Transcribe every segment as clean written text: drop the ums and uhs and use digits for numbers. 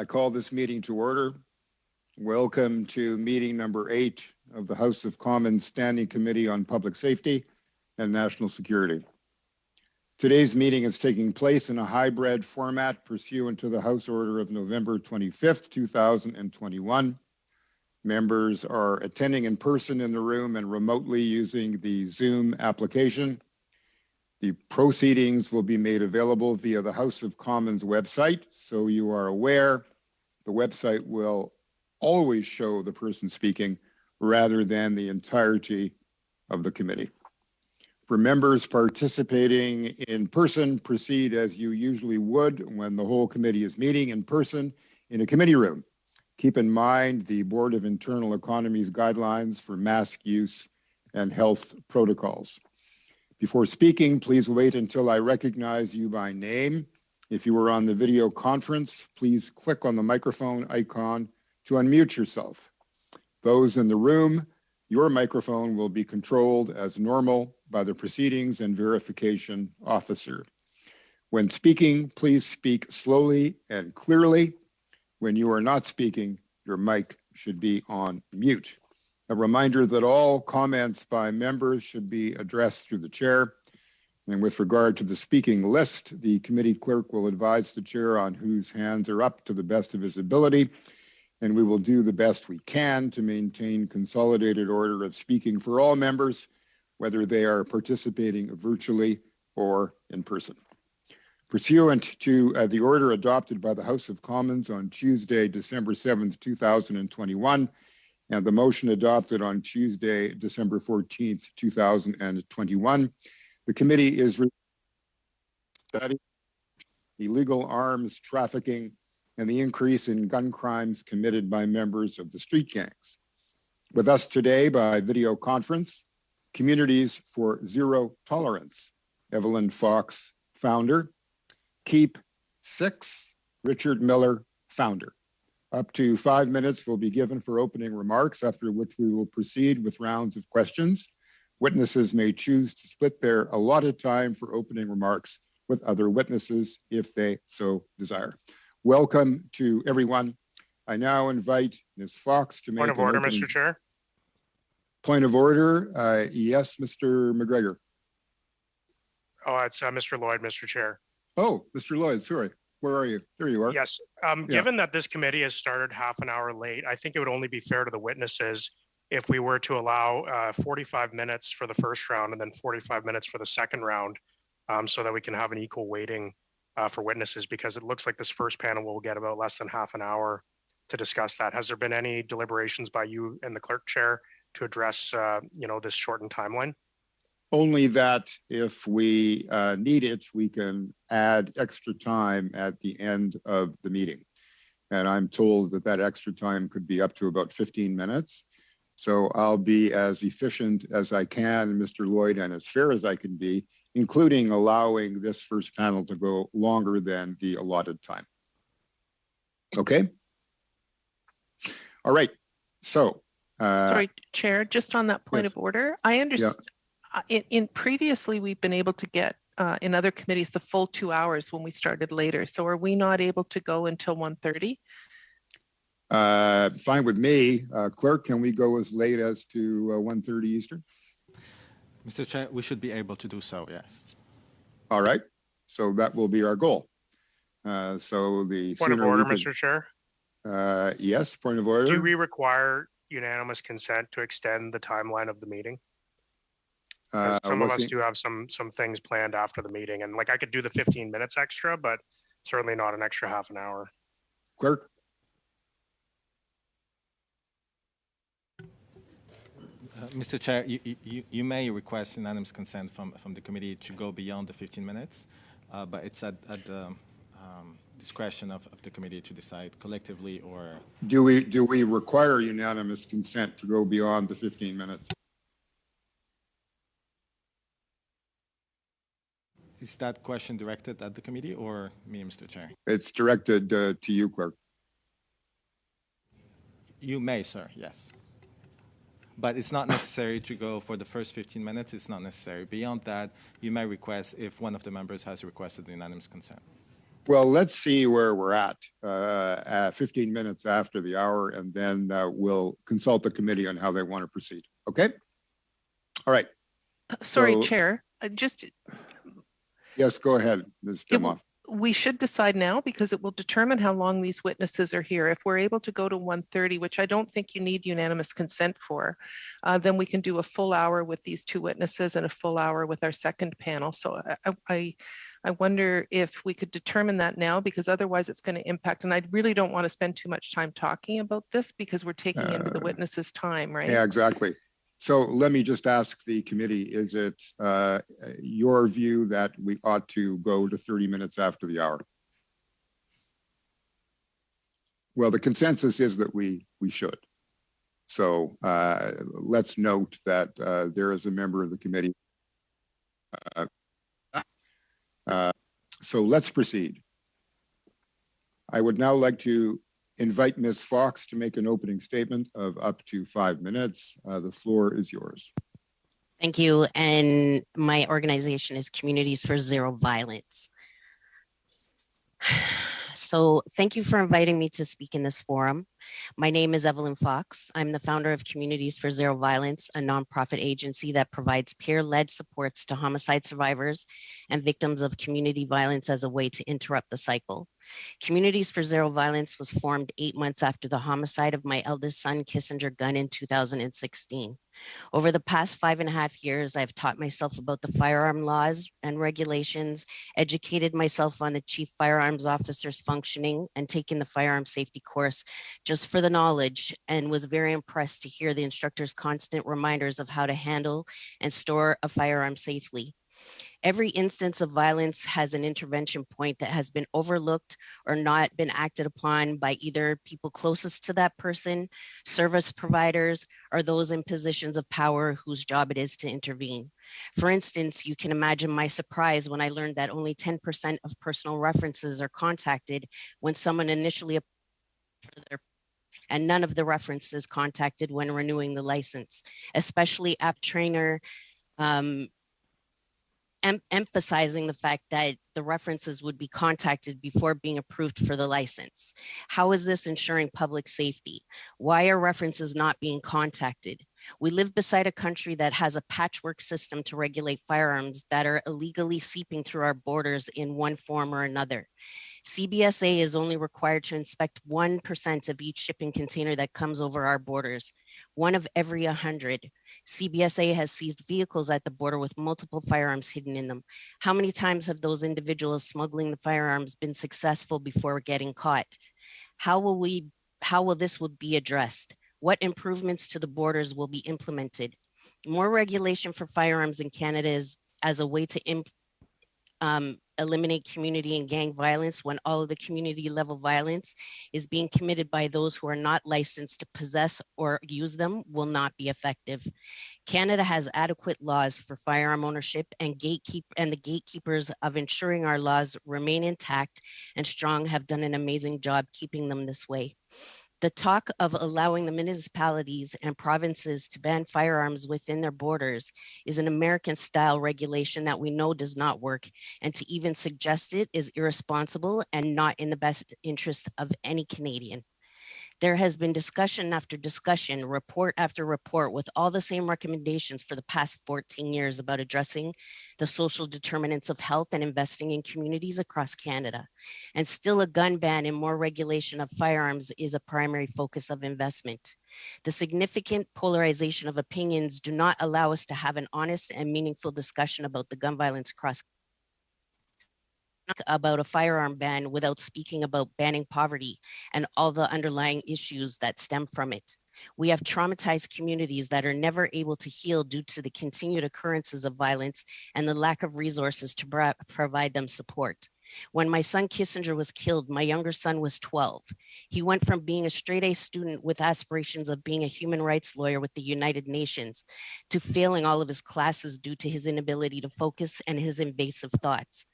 I call this meeting to order. Welcome to meeting number 8 of the House of Commons Standing Committee on Public Safety and National Security. Today's meeting is taking place in a hybrid format pursuant to the House Order of November 25th, 2021. Members are attending in person in the room and remotely using the Zoom application. The proceedings will be made available via the House of Commons website, so you are aware the website will always show the person speaking rather than the entirety of the committee. For members participating in person, proceed as you usually would when the whole committee is meeting in person in a committee room. Keep in mind the Board of Internal Economy's guidelines for mask use and health protocols. Before speaking, please wait until I recognize you by name. If you are on the video conference, please click on the microphone icon to unmute yourself. Those in the room, your microphone will be controlled as normal by the Proceedings and Verification Officer. When speaking, please speak slowly and clearly. When you are not speaking, your mic should be on mute. A reminder that all comments by members should be addressed through the chair. And with regard to the speaking list, the committee clerk will advise the chair on whose hands are up to the best of his ability. And we will do the best we can to maintain consolidated order of speaking for all members, whether they are participating virtually or in person. Pursuant to the order adopted by the House of Commons on Tuesday, December 7th, 2021, and the motion adopted on Tuesday, December 14th, 2021, the committee is studying illegal arms trafficking and the increase in gun crimes committed by members of the street gangs. With us today by video conference, Communities for Zero Tolerance, Evelyn Fox, founder, Keep 6, Richard Miller, founder. Up to 5 minutes will be given for opening remarks, after which we will proceed with rounds of questions. Witnesses may choose to split their allotted time for opening remarks with other witnesses if they so desire. Welcome to everyone. I now invite Ms. Fox to make Point of order, Mr. Chair. Point of order. Yes, Mr. McGregor. Oh, it's Mr. Lloyd, Mr. Chair. Oh, Mr. Lloyd, sorry. Where are you? There you are. Yes. Given that this committee has started half an hour late, I think it would only be fair to the witnesses if we were to allow 45 minutes for the first round and then 45 minutes for the second round, so that we can have an equal weighting for witnesses, because it looks like this first panel will get about less than half an hour to discuss that. Has there been any deliberations by you and the clerk chair to address this shortened timeline? Only that if we need it, we can add extra time at the end of the meeting. And I'm told that that extra time could be up to about 15 minutes. So I'll be as efficient as I can, Mr. Lloyd, and as fair as I can be, including allowing this first panel to go longer than the allotted time. Okay? All right. So. Sorry, Chair, just on that point of order, I understand. Yeah. In previously, we've been able to get in other committees the full 2 hours when we started later. So are we not able to go until 1:30? Fine with me. Clerk, can we go as late as to 1:30 Eastern? Mr. Chair, we should be able to do so, yes. All right. So that will be our goal. So the point of order, Mr. Chair? Yes, point of order. Do we require unanimous consent to extend the timeline of the meeting? Some of us do have some things planned after the meeting, and like I could do the 15 minutes extra, but certainly not an extra half an hour. Clerk? Mr. Chair, you may request unanimous consent from the committee to go beyond the 15 minutes, but it's at the discretion of the committee to decide collectively or... Do we require unanimous consent to go beyond the 15 minutes? Is that question directed at the committee or me, Mr. Chair? It's directed to you, Clerk. You may, sir, yes. But it's not necessary to go for the first 15 minutes. It's not necessary. Beyond that, you may request if one of the members has requested unanimous consent. Well, let's see where we're at 15 minutes after the hour, and then we'll consult the committee on how they want to proceed. Okay? All right. Sorry, So, Chair. Yes, go ahead, Ms. Demoff. We should decide now because it will determine how long these witnesses are here. If we're able to go to 1:30, which I don't think you need unanimous consent for, then we can do a full hour with these two witnesses and a full hour with our second panel. So I wonder if we could determine that now, because otherwise it's going to impact. And I really don't want to spend too much time talking about this because we're taking into the witnesses' time, right? Yeah, exactly. So let me just ask the committee, is it your view that we ought to go to 30 minutes after the hour? Well, the consensus is that we should. So let's note that there is a member of the committee. So let's proceed. I would now like to invite Ms. Fox to make an opening statement of up to 5 minutes. The floor is yours. Thank you. And my organization is Communities for Zero Violence. So thank you for inviting me to speak in this forum. My name is Evelyn Fox. I'm the founder of Communities for Zero Violence, a nonprofit agency that provides peer-led supports to homicide survivors and victims of community violence as a way to interrupt the cycle. Communities for Zero Violence was formed 8 months after the homicide of my eldest son, Kissinger Gunn, in 2016. Over the past 5.5 years, I've taught myself about the firearm laws and regulations, educated myself on the chief firearms officer's functioning, and taken the firearm safety course just for the knowledge, and was very impressed to hear the instructor's constant reminders of how to handle and store a firearm safely. Every instance of violence has an intervention point that has been overlooked or not been acted upon by either people closest to that person, service providers, or those in positions of power whose job it is to intervene. For instance, you can imagine my surprise when I learned that only 10% of personal references are contacted when someone initially applies for their, and none of the references contacted when renewing the license, especially app trainer emphasizing the fact that the references would be contacted before being approved for the license. How is this ensuring public safety? Why are references not being contacted? We live beside a country that has a patchwork system to regulate firearms that are illegally seeping through our borders in one form or another. CBSA is only required to inspect 1% of each shipping container that comes over our borders, 1 of every 100. CBSA has seized vehicles at the border with multiple firearms hidden in them. How many times have those individuals smuggling the firearms been successful before getting caught? How will this be addressed? What improvements to the borders will be implemented? More regulation for firearms in Canada is as a way to eliminate community and gang violence when all of the community level violence is being committed by those who are not licensed to possess or use them will not be effective. Canada has adequate laws for firearm ownership, and the gatekeepers of ensuring our laws remain intact and strong have done an amazing job keeping them this way. The talk of allowing the municipalities and provinces to ban firearms within their borders is an American-style regulation that we know does not work, and to even suggest it is irresponsible and not in the best interest of any Canadian. There has been discussion after discussion, report after report, with all the same recommendations for the past 14 years about addressing the social determinants of health and investing in communities across Canada. And still a gun ban and more regulation of firearms is a primary focus of investment. The significant polarization of opinions do not allow us to have an honest and meaningful discussion about the gun violence across about a firearm ban without speaking about banning poverty and all the underlying issues that stem from it. We have traumatized communities that are never able to heal due to the continued occurrences of violence and the lack of resources to provide them support. When my son Kissinger was killed, my younger son was 12. He went from being a straight-A student with aspirations of being a human rights lawyer with the United Nations to failing all of his classes due to his inability to focus and his invasive thoughts.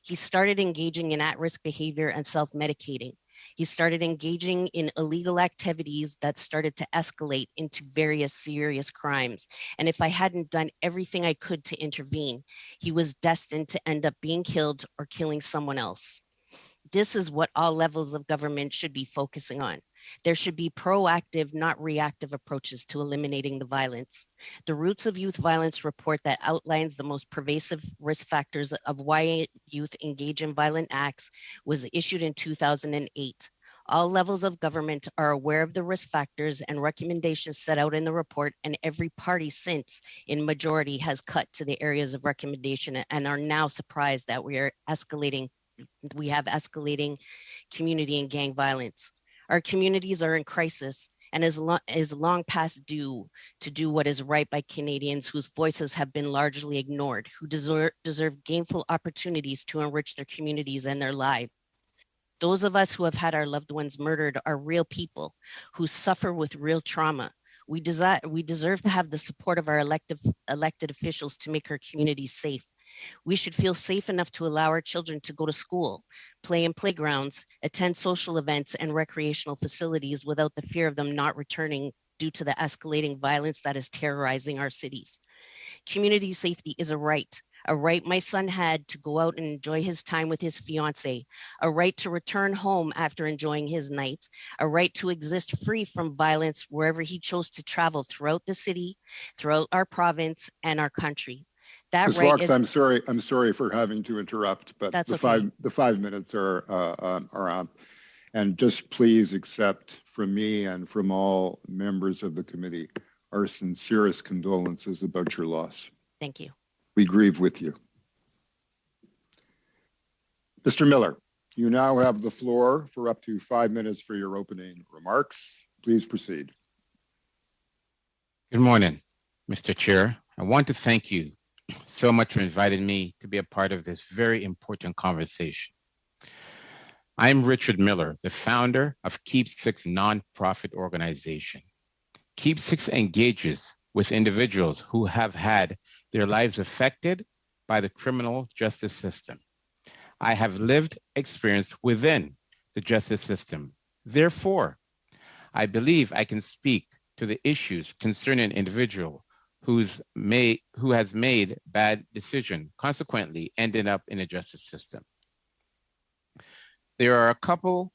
He started engaging in at-risk behavior and self-medicating. He started engaging in illegal activities that started to escalate into various serious crimes. And if I hadn't done everything I could to intervene, he was destined to end up being killed or killing someone else. This is what all levels of government should be focusing on. There should be proactive, not reactive approaches to eliminating the violence. The Roots of Youth Violence report that outlines the most pervasive risk factors of why youth engage in violent acts was issued in 2008. All levels of government are aware of the risk factors and recommendations set out in the report, and every party since, in majority, has cut to the areas of recommendation and are now surprised that we have escalating community and gang violence. Our communities are in crisis and is long past due to do what is right by Canadians whose voices have been largely ignored, who deserve gainful opportunities to enrich their communities and their lives. Those of us who have had our loved ones murdered are real people who suffer with real trauma. We deserve to have the support of our elected officials to make our communities safe. We should feel safe enough to allow our children to go to school, play in playgrounds, attend social events and recreational facilities without the fear of them not returning due to the escalating violence that is terrorizing our cities. Community safety is a right my son had to go out and enjoy his time with his fiance, a right to return home after enjoying his night, a right to exist free from violence wherever he chose to travel throughout the city, throughout our province and our country. That Ms. right Fox, is, I'm sorry for having to interrupt, but That's the okay. five minutes are up. And just please accept from me and from all members of the committee our sincerest condolences about your loss. Thank you. We grieve with you. Mr. Miller, you now have the floor for up to 5 minutes for your opening remarks. Please proceed. Good morning, Mr. Chair. I want to thank you so much for inviting me to be a part of this very important conversation. I'm Richard Miller, the founder of Keep Six nonprofit organization. Keep Six engages with individuals who have had their lives affected by the criminal justice system. I have lived experience within the justice system. Therefore, I believe I can speak to the issues concerning an individual who has made bad decision, consequently ended up in the justice system. There are a couple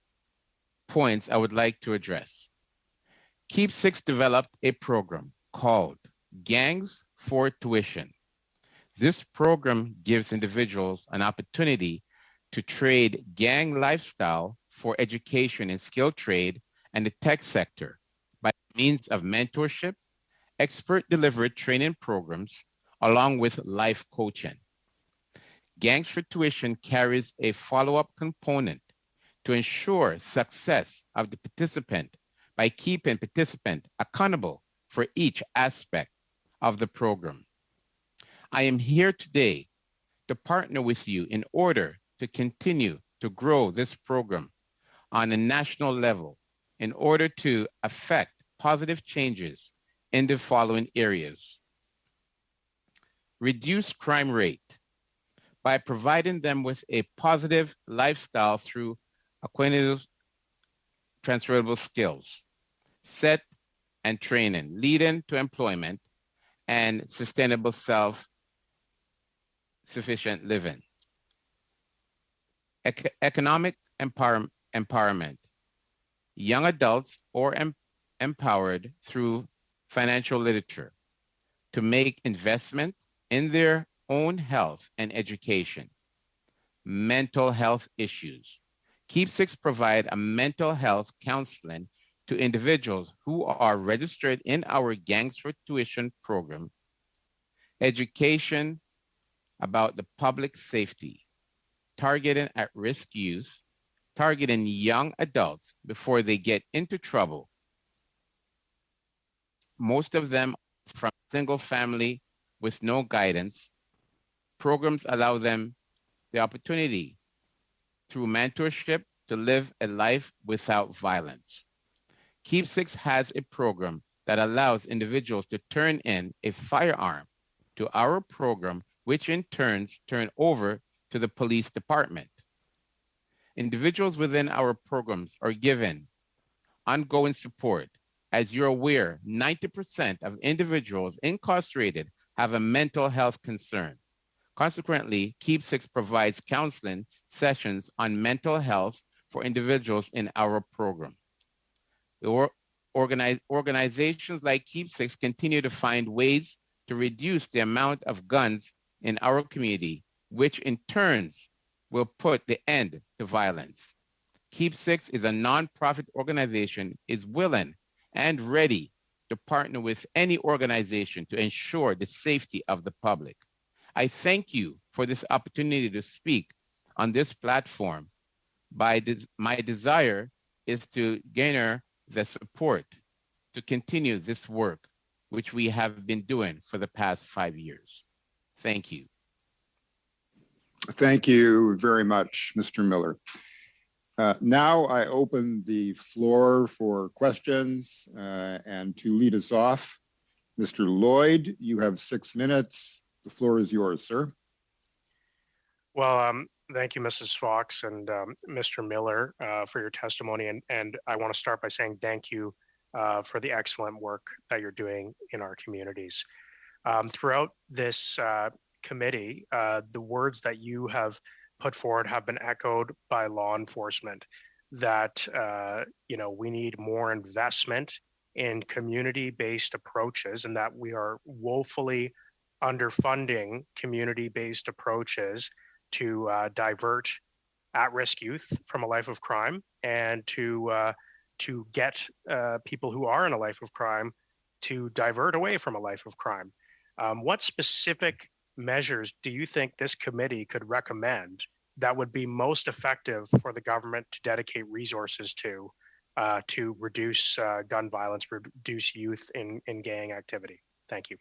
points I would like to address. Keep Six developed a program called Gangs for Tuition. This program gives individuals an opportunity to trade gang lifestyle for education in skilled trade and the tech sector by means of mentorship, expert delivered training programs, along with life coaching. Gangs for Tuition carries a follow-up component to ensure success of the participant by keeping participant accountable for each aspect of the program. I am here today to partner with you in order to continue to grow this program on a national level in order to affect positive changes in the following areas. Reduce crime rate by providing them with a positive lifestyle through acquaintance transferable skills, set and training, leading to employment and sustainable self-sufficient living. Economic empowerment. Young adults are empowered through financial literature to make investment in their own health and education. Mental health issues. Keep Six provide a mental health counseling to individuals who are registered in our Gangs for Tuition program. Education about the public safety, targeting at-risk youth, targeting young adults before they get into trouble. Most of them from single family with no guidance. Programs allow them the opportunity through mentorship to live a life without violence. Keep Six has a program that allows individuals to turn in a firearm to our program, which in turn turn over to the police department. Individuals within our programs are given ongoing support. As you're aware, 90% of individuals incarcerated have a mental health concern. Consequently, Keep Six provides counseling sessions on mental health for individuals in our program. Organizations like Keep Six continue to find ways to reduce the amount of guns in our community, which in turn will put the end to violence. Keep Six is a nonprofit organization, is willing and ready to partner with any organization to ensure the safety of the public. I thank you for this opportunity to speak on this platform. My desire is to garner the support to continue this work, which we have been doing for the past 5 years. Thank you. Thank you very much, Mr. Miller. Now I open the floor for questions, and to lead us off, Mr. Lloyd, you have 6 minutes. The floor is yours, sir. Well, thank you, Mrs. Fox and Mr. Miller, for your testimony. And I want to start by saying thank you for the excellent work that you're doing in our communities. Throughout this committee, the words that you have put forward have been echoed by law enforcement, that we need more investment in community-based approaches, and that we are woefully underfunding community-based approaches to divert at-risk youth from a life of crime, and to get people who are in a life of crime to divert away from a life of crime. What specific measures do you think this committee could recommend that would be most effective for the government to dedicate resources to reduce gun violence, reduce youth in gang activity? Thank you.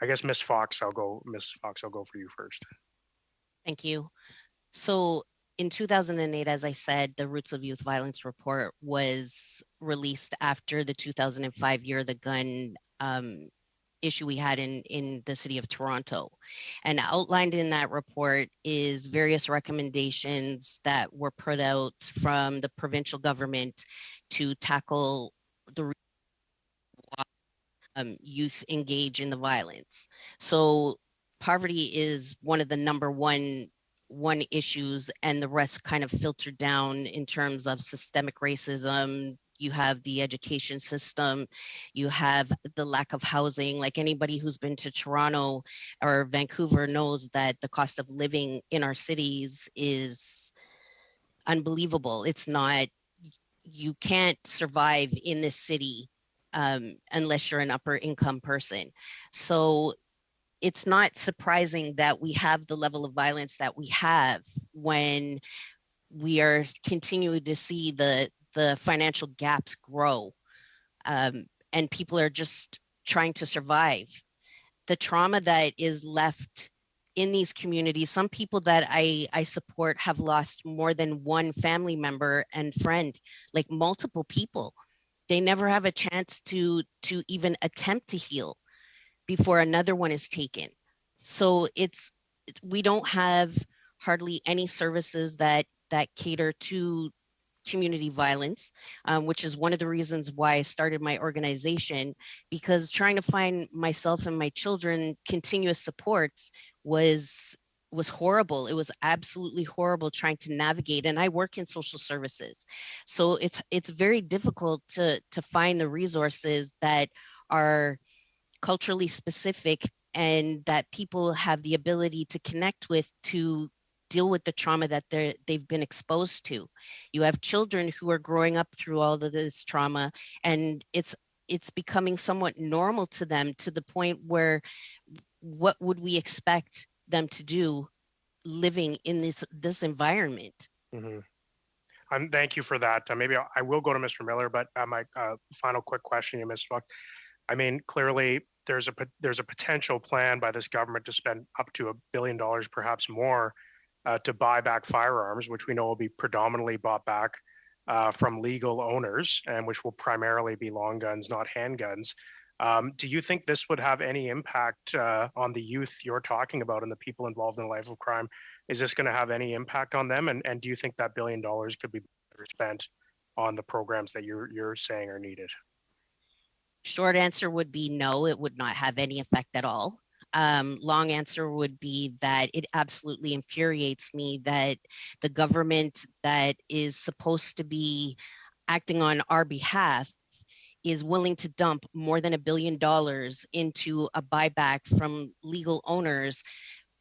I guess Ms. Fox, I'll go for you first. Thank you. So in 2008, as I said, the Roots of Youth Violence report was released after the 2005 Year of the Gun issue we had in the city of Toronto. And outlined in that report is various recommendations that were put out from the provincial government to tackle the youth engage in the violence. So poverty is one of the number one issues, and the rest kind of filtered down in terms of systemic racism. You have the education system, you have the lack of housing. Like anybody who's been to Toronto or Vancouver knows that the cost of living in our cities is unbelievable. It's not, you can't survive in this city unless you're an upper income person. So it's not surprising that we have the level of violence that we have when we are continuing to see the financial gaps grow, and people are just trying to survive. The trauma that is left in these communities, some people that I support have lost more than one family member and friend, like multiple people. They never have a chance to even attempt to heal before another one is taken. So we don't have hardly any services that cater to community violence, which is one of the reasons why I started my organization, because trying to find myself and my children continuous supports was horrible. It was absolutely horrible trying to navigate. And I work in social services. So it's very difficult to find the resources that are culturally specific and that people have the ability to connect with to deal with the trauma that they've been exposed to. You have children who are growing up through all of this trauma, and it's becoming somewhat normal to them, to the point where what would we expect them to do living in this environment? Mm-hmm. Thank you for that. Maybe I will go to Mr. Miller, but my final quick question, you Ms. Fox. I mean, clearly there's a potential plan by this government to spend up to $1 billion, perhaps more, to buy back firearms, which we know will be predominantly bought back from legal owners, and which will primarily be long guns, not handguns. Do you think this would have any impact on the youth you're talking about and the people involved in a life of crime? Is this going to have any impact on them? And do you think that $1 billion could be better spent on the programs that you're saying are needed? Short answer would be no, it would not have any effect at all. long answer would be that it absolutely infuriates me that the government that is supposed to be acting on our behalf is willing to dump more than $1 billion into a buyback from legal owners,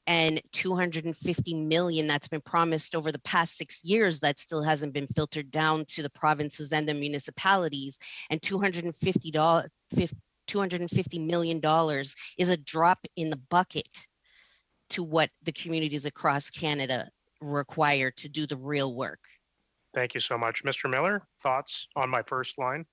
and 250 million that's been promised over the past 6 years that still hasn't been filtered down to the provinces and the municipalities. And $250 million is a drop in the bucket to what the communities across Canada require to do the real work. Thank you so much. Mr. Miller, thoughts on my first line?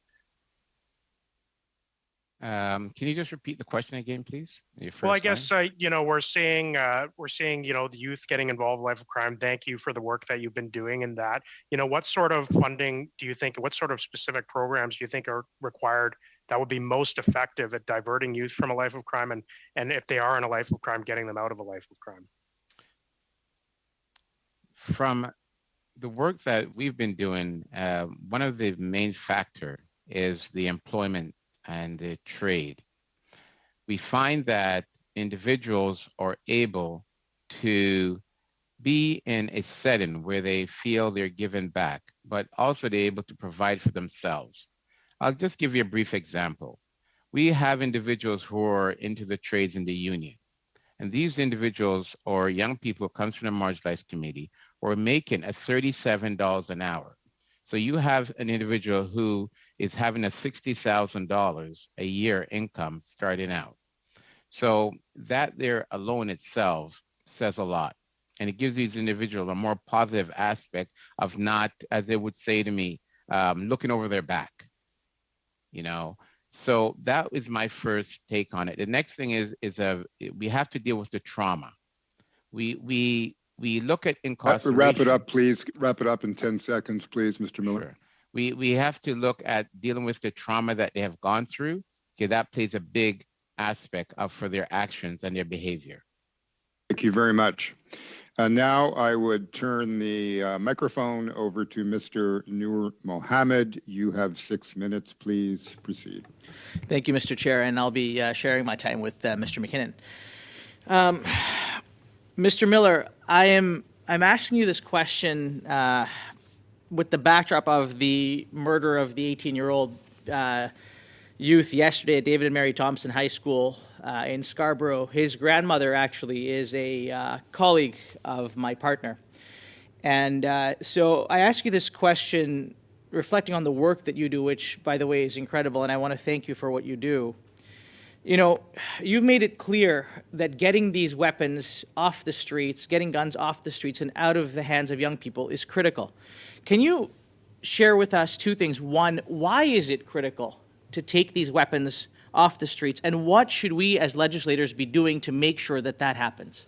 Can you just repeat the question again, please? Well, I guess we're seeing the youth getting involved in life of crime. Thank you for the work that you've been doing in that. What sort of funding do you think? What sort of specific programs do you think are required that would be most effective at diverting youth from a life of crime, and if they are in a life of crime, getting them out of a life of crime? From the work that we've been doing, one of the main factor is the employment and the trade. We find that individuals are able to be in a setting where they feel they're given back, but also they're able to provide for themselves. I'll just give you a brief example. We have individuals who are into the trades in the union, and these individuals or young people who comes from the marginalized community are making at $37 an hour. So you have an individual who is having a $60,000 a year income starting out. So that there alone itself says a lot. And it gives these individuals a more positive aspect of not, as they would say to me, looking over their back, So that is my first take on it. The next thing is we have to deal with the trauma. We look at incarceration. Wrap it up, please. Wrap it up in 10 seconds, please, Mr. Miller. Sure. We have to look at dealing with the trauma that they have gone through. Okay, that plays a big aspect for their actions and their behavior. Thank you very much. Now I would turn the microphone over to Mr. Noor Mohammed. You have 6 minutes. Please proceed. Thank you, Mr. Chair, and I'll be sharing my time with Mr. McKinnon. Mr. Miller, I'm asking you this question with the backdrop of the murder of the 18-year-old youth yesterday at David and Mary Thompson High School in Scarborough. His grandmother actually is a colleague of my partner. And so I ask you this question reflecting on the work that you do, which, by the way, is incredible, and I want to thank you for what you do. You've made it clear that getting these weapons off the streets, getting guns off the streets and out of the hands of young people is critical. Can you share with us two things? One, why is it critical to take these weapons off the streets, and what should we as legislators be doing to make sure that that happens?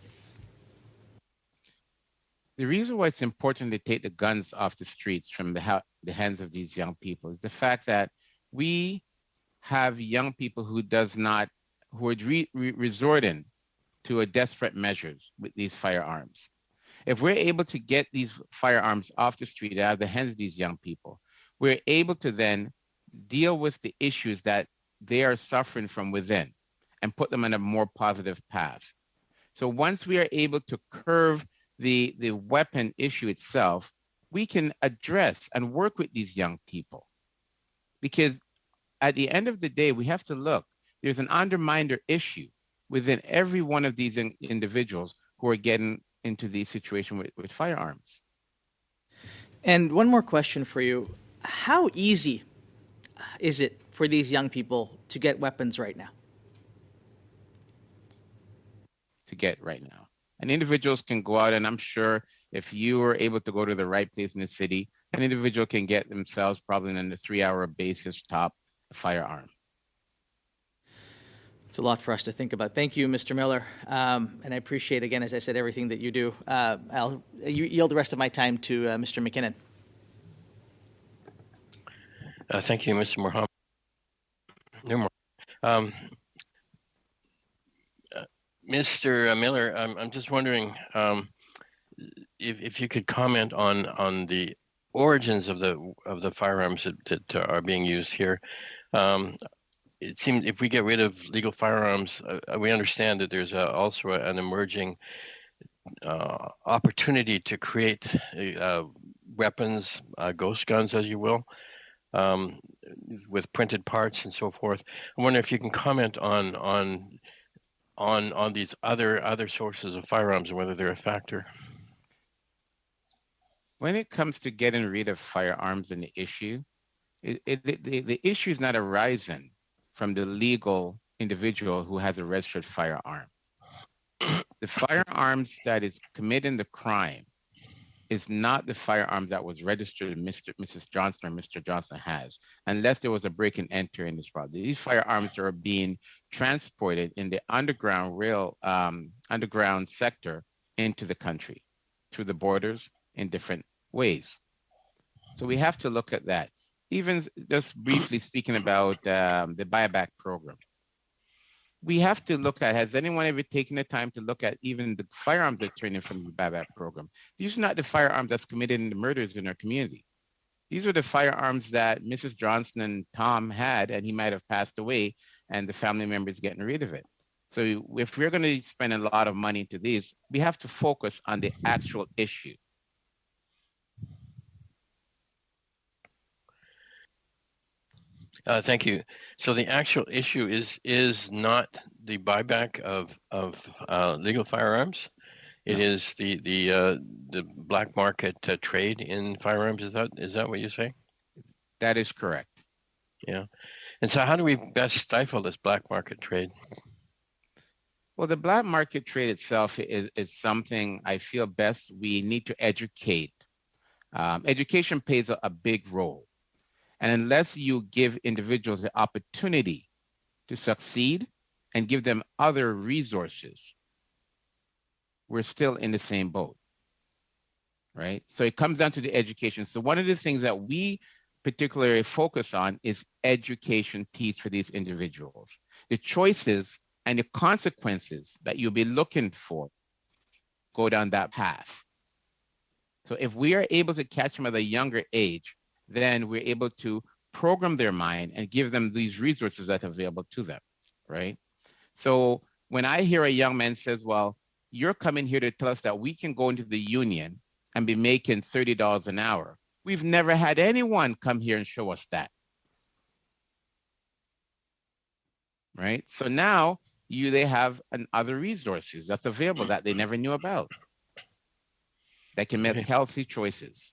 The reason why it's important to take the guns off the streets from the hands of these young people is the fact that we have young people who are resorting to a desperate measures with these firearms. If we're able to get these firearms off the street out of the hands of these young people, we're able to then deal with the issues that they are suffering from within and put them on a more positive path. So once we are able to curb the weapon issue itself, we can address and work with these young people. Because at the end of the day, we have to look, there's an underminer issue within every one of these individuals who are getting into the situation with firearms. And one more question for you. How easy is it for these young people to get weapons right now? And individuals can go out, and I'm sure if you are able to go to the right place in the city, an individual can get themselves probably on a 3-hour basis top a firearm. It's a lot for us to think about. Thank you, Mr. Miller. And I appreciate, again, as I said, everything that you do. I'll yield the rest of my time to Mr. McKinnon. Thank you, Mr. Mohammed. Mr. Miller, I'm just wondering if you could comment on the origins of the firearms that are being used here. it seems if we get rid of legal firearms, we understand that there's also an emerging opportunity to create weapons, ghost guns, as you will, with printed parts and so forth. I wonder if you can comment on these other sources of firearms and whether they're a factor. When it comes to getting rid of firearms and the issue, the issue is not arising from the legal individual who has a registered firearm. The firearms that is committing the crime is not the firearm that was registered Mrs. Johnson or Mr. Johnson has, unless there was a break and enter in this property. These firearms are being transported in the underground sector into the country through the borders in different ways. So we have to look at that. Even just briefly speaking about the buyback program. We have to look at, has anyone ever taken the time to look at even the firearms that turn in from the buyback program? These are not the firearms that's committed in the murders in our community. These are the firearms that Mrs. Johnson and Tom had, and he might have passed away, and the family member is getting rid of it. So if we're going to spend a lot of money into these, we have to focus on the actual issue. Thank you. So the actual issue is not the buyback of legal firearms. It is the black market trade in firearms. Is that what you say? That is correct. Yeah. And so how do we best stifle this black market trade? Well, the black market trade itself is something I feel best we need to educate. Education plays a big role. And unless you give individuals the opportunity to succeed and give them other resources, we're still in the same boat, right? So it comes down to the education. So one of the things that we particularly focus on is education piece for these individuals. The choices and the consequences that you'll be looking for go down that path. So if we are able to catch them at a younger age, then we're able to program their mind and give them these resources that are available to them, right? So when I hear a young man says, well, you're coming here to tell us that we can go into the union and be making $30 an hour. We've never had anyone come here and show us that, right? So now they have other resources that's available that they never knew about, that can make healthy choices.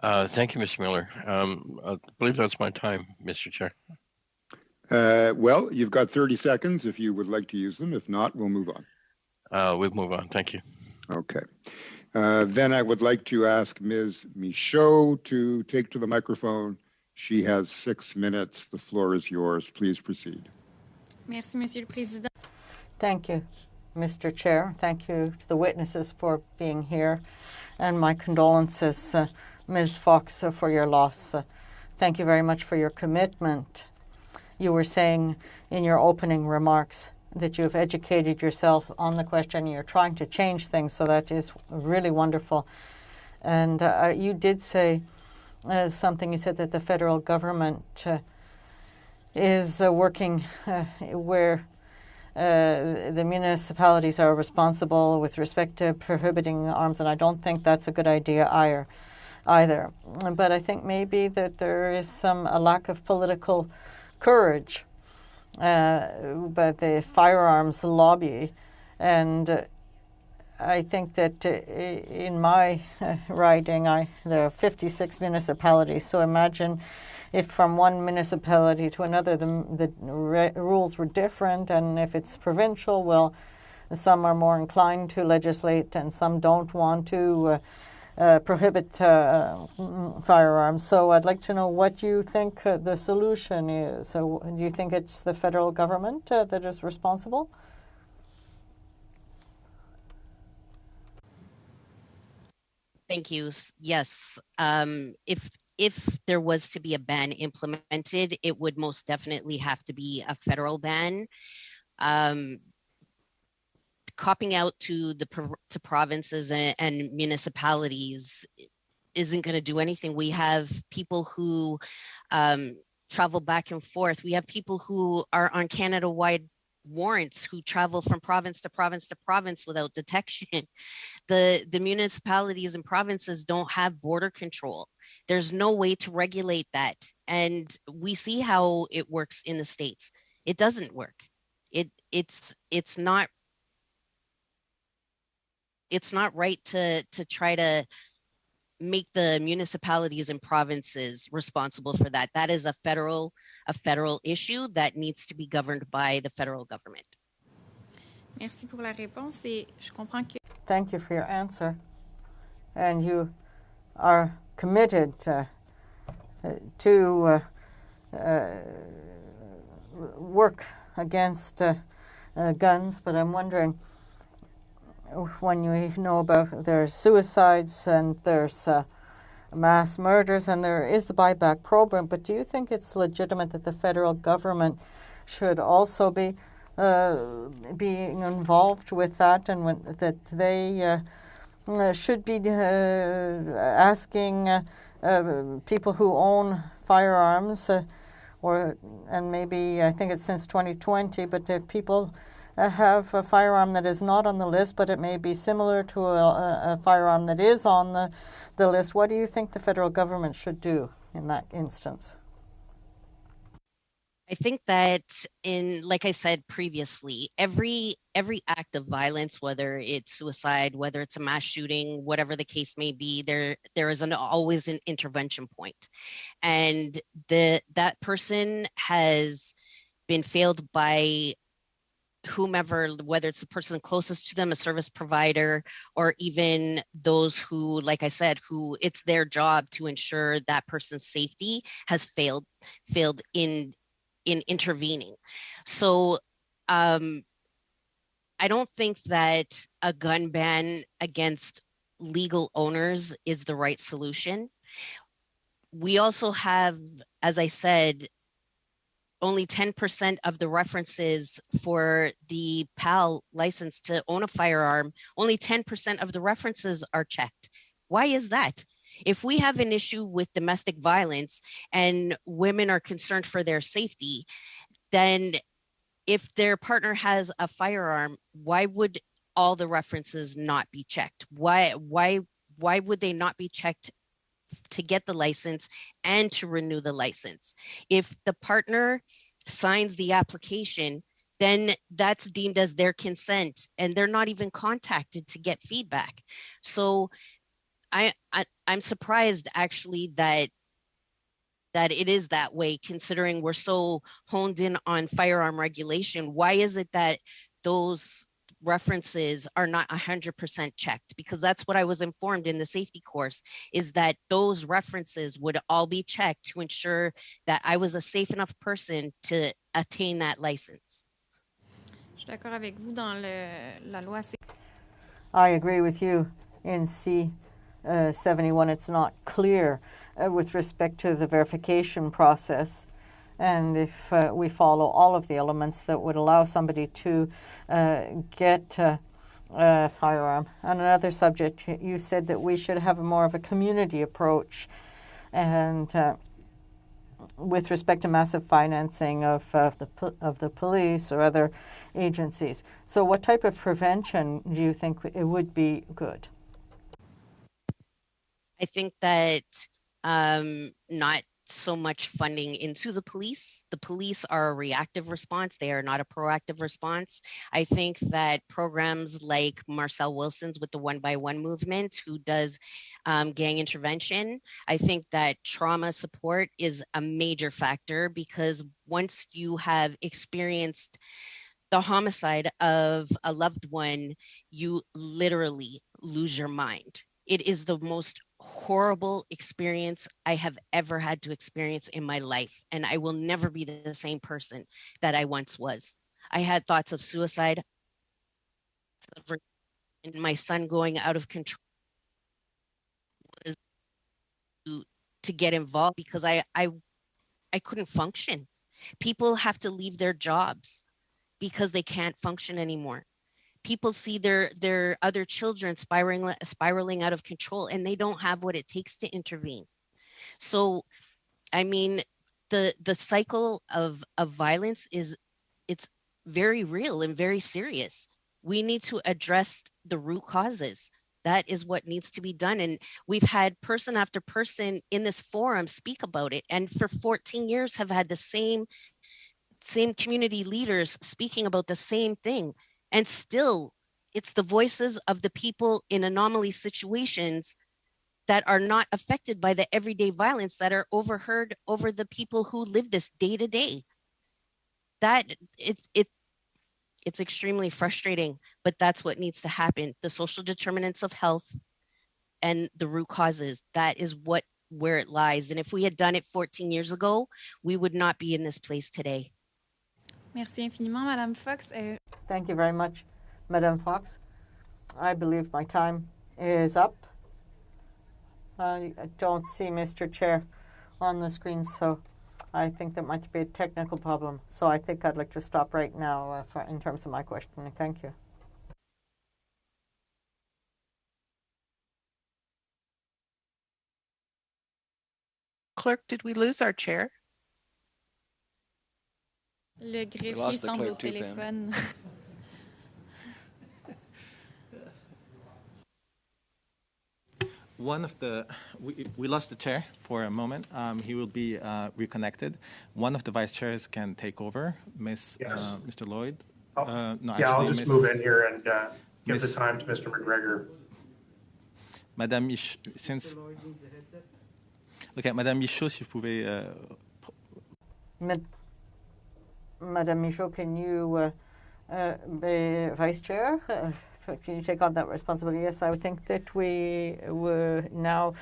Thank you, Mr. Miller. I believe that's my time, Mr. Chair. Well, you've got 30 seconds if you would like to use them. If not, we'll move on. We'll move on. Thank you. Okay. Then I would like to ask Ms. Michaud to take to the microphone. She has 6 minutes. The floor is yours. Please proceed. Merci, Monsieur le Président. Thank you, Mr. Chair. Thank you to the witnesses for being here. And my condolences, Ms. Fox, for your loss. Thank you very much for your commitment. You were saying in your opening remarks that you've educated yourself on the question. You're trying to change things, so that is really wonderful. And you did say something. You said that the federal government is working where the municipalities are responsible with respect to prohibiting arms, and I don't think that's a good idea either. But I think maybe that there is a lack of political courage by the firearms lobby, and I think that in my riding, there are 56 municipalities. So imagine if from one municipality to another the rules were different, and if it's provincial, well, some are more inclined to legislate and some don't want to prohibit firearms. So I'd like to know what you think the solution is. So do you think it's the federal government that is responsible? Thank you. Yes. If there was to be a ban implemented, it would most definitely have to be a federal ban. Copping out to provinces and municipalities isn't going to do anything. We have people who travel back and forth. We have people who are on Canada-wide warrants who travel from province to province to province without detection. The municipalities and provinces don't have border control. There's no way to regulate that. And we see how it works in the States. It doesn't work. It's not right to try to make the municipalities and provinces responsible for that. That is a federal issue that needs to be governed by the federal government. Merci pour la réponse et je comprends que... Thank you for your answer. And you are committed to work against guns, but I'm wondering, when you know about there's suicides and there's mass murders and there is the buyback program, but do you think it's legitimate that the federal government should also be being involved with that, and that they should be asking people who own firearms, and maybe I think it's since 2020, but if people have a firearm that is not on the list, but it may be similar to a firearm that is on the list, what do you think the federal government should do in that instance? I think that like I said previously, every act of violence, whether it's suicide, whether it's a mass shooting, whatever the case may be, there is always an intervention point. And that person has been failed by whomever, whether it's the person closest to them, a service provider, or even those who, like I said, who it's their job to ensure that person's safety, has failed in intervening. So I don't think that a gun ban against legal owners is the right solution. We also have, as I said, only 10% of the references for the PAL license to own a firearm, only 10% of the references are checked. Why is that? If we have an issue with domestic violence and women are concerned for their safety, then if their partner has a firearm, why would all the references not be checked? Why would they not be checked to get the license and to renew the license? If the partner signs the application, then that's deemed as their consent and they're not even contacted to get feedback. So I'm surprised actually that it is that way, considering we're so honed in on firearm regulation. Why is it that those references are not 100% checked? Because that's what I was informed in the safety course, is that those references would all be checked to ensure that I was a safe enough person to attain that license. Je suis d'accord avec vous dans la loi. I agree with you. In C71, it's not clear with respect to the verification process. And if we follow all of the elements that would allow somebody to get a firearm. On another subject, you said that we should have more of a community approach, and with respect to massive financing of the police or other agencies. So what type of prevention do you think it would be good? I think that not so much funding into the police. The police are a reactive response. They are not a proactive response. I think that programs like Marcel Wilson's with the 1x1 movement, who does gang intervention, I think that trauma support is a major factor, because once you have experienced the homicide of a loved one, you literally lose your mind. It is the most horrible experience I have ever had to experience in my life, and I will never be the same person that I once was. I had thoughts of suicide, and my son going out of control to get involved, because I couldn't function. People have to leave their jobs because they can't function anymore. People see their other children spiraling out of control, and they don't have what it takes to intervene. So, I mean, the cycle of violence it's very real and very serious. We need to address the root causes. That is what needs to be done. And we've had person after person in this forum speak about it. And for 14 years have had the same community leaders speaking about the same thing. And still, it's the voices of the people in anomaly situations that are not affected by the everyday violence that are overheard over the people who live this day to day. That it's extremely frustrating, but that's what needs to happen. The social determinants of health and the root causes, that is where it lies. And if we had done it 14 years ago, we would not be in this place today. Merci infiniment, Madame Fox. Thank you very much, Madame Fox. I believe my time is up. I don't see Mr. Chair on the screen, so I think there might be a technical problem. So I think I'd like to stop right now in terms of my questioning. Thank you. Clerk, did we lose our chair? Le greffier semble au téléphone. We lost the chair for a moment. He will be reconnected. One of the vice chairs can take over. Mr. Lloyd. I'll just move in here and give the time to Mr. McGregor. Madame Michaud, Madame Michaud, si vous pouvez. Madame Michaud, can you be vice chair? Can you take on that responsibility? Yes, I would think that we would now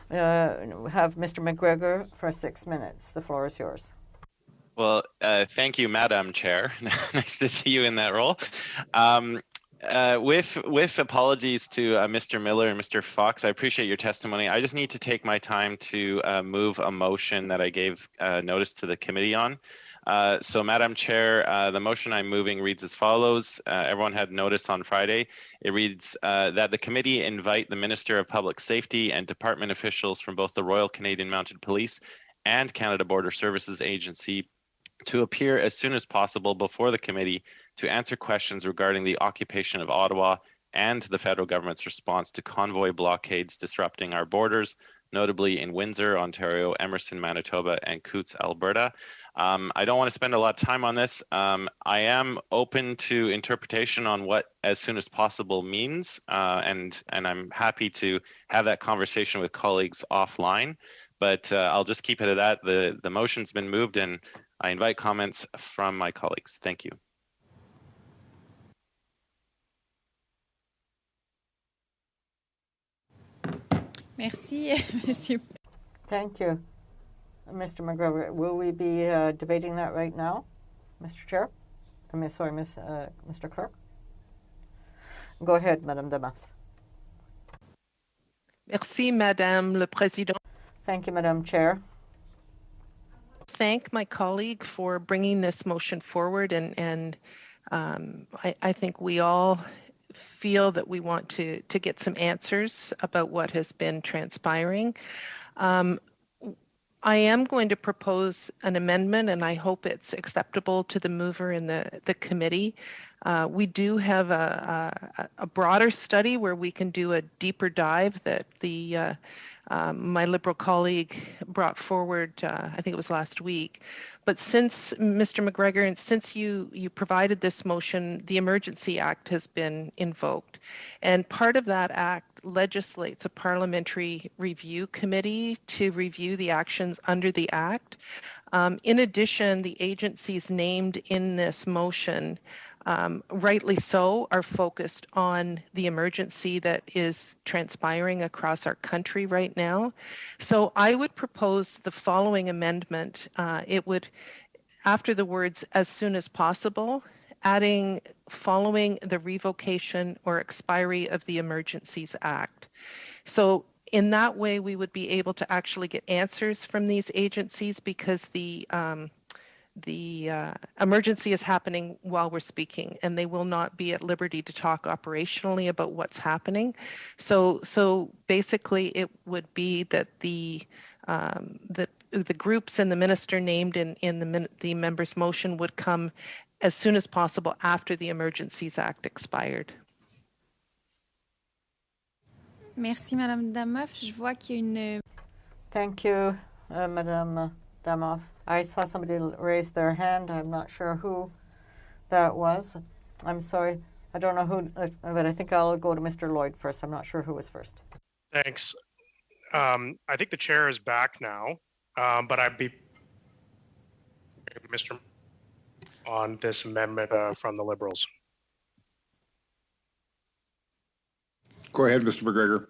have Mr. McGregor for 6 minutes. The floor is yours. Well, thank you, Madam Chair. Nice to see you in that role. With apologies to Mr. Miller and Mr. Fox, I appreciate your testimony. I just need to take my time to move a motion that I gave notice to the committee on. So, Madam Chair, the motion I'm moving reads as follows. Everyone had notice on Friday. It reads that the committee invite the Minister of Public Safety and department officials from both the Royal Canadian Mounted Police and Canada Border Services Agency to appear as soon as possible before the committee to answer questions regarding the occupation of Ottawa and the federal government's response to convoy blockades disrupting our borders, notably in Windsor, Ontario, Emerson, Manitoba, and Coutts, Alberta. I don't want to spend a lot of time on this. I am open to interpretation on what as soon as possible means, and I'm happy to have that conversation with colleagues offline, but I'll just keep it at that. The motion's been moved, and I invite comments from my colleagues. Thank you. Merci, Monsieur. Thank you, Mr. McGregor. Will we be debating that right now, Mr. Chair? Mr. Clerk? Go ahead, Madame Damas. Merci, Madame le Président. Thank you, Madame Chair. Thank my colleague for bringing this motion forward, and I think we all feel that we want to get some answers about what has been transpiring. I am going to propose an amendment, and I hope it's acceptable to the mover in the committee. We do have a broader study where we can do a deeper dive that my Liberal colleague brought forward, I think it was last week. But since, Mr. McGregor, and since you provided this motion, the Emergency Act has been invoked. And part of that act legislates a parliamentary review committee to review the actions under the act. In addition, the agencies named in this motion, rightly so, are focused on the emergency that is transpiring across our country right now. So I would propose the following amendment. It would, after the words "as soon as possible," adding "following the revocation or expiry of the Emergencies Act." So in that way, we would be able to actually get answers from these agencies, because the emergency is happening while we're speaking, and they will not be at liberty to talk operationally about what's happening. So basically, it would be that the groups and the minister named in the member's motion would come as soon as possible after the Emergencies Act expired. Merci, Madame Damoff. Je vois qu'il y a une... Thank you, Madame Damoff. I saw somebody raise their hand. I'm not sure who that was. I'm sorry. I don't know who, but I think I'll go to Mr. Lloyd first. I'm not sure who was first. Thanks. I think the chair is back now, but I'd be Mr. on this amendment from the Liberals. Go ahead, Mr. McGregor.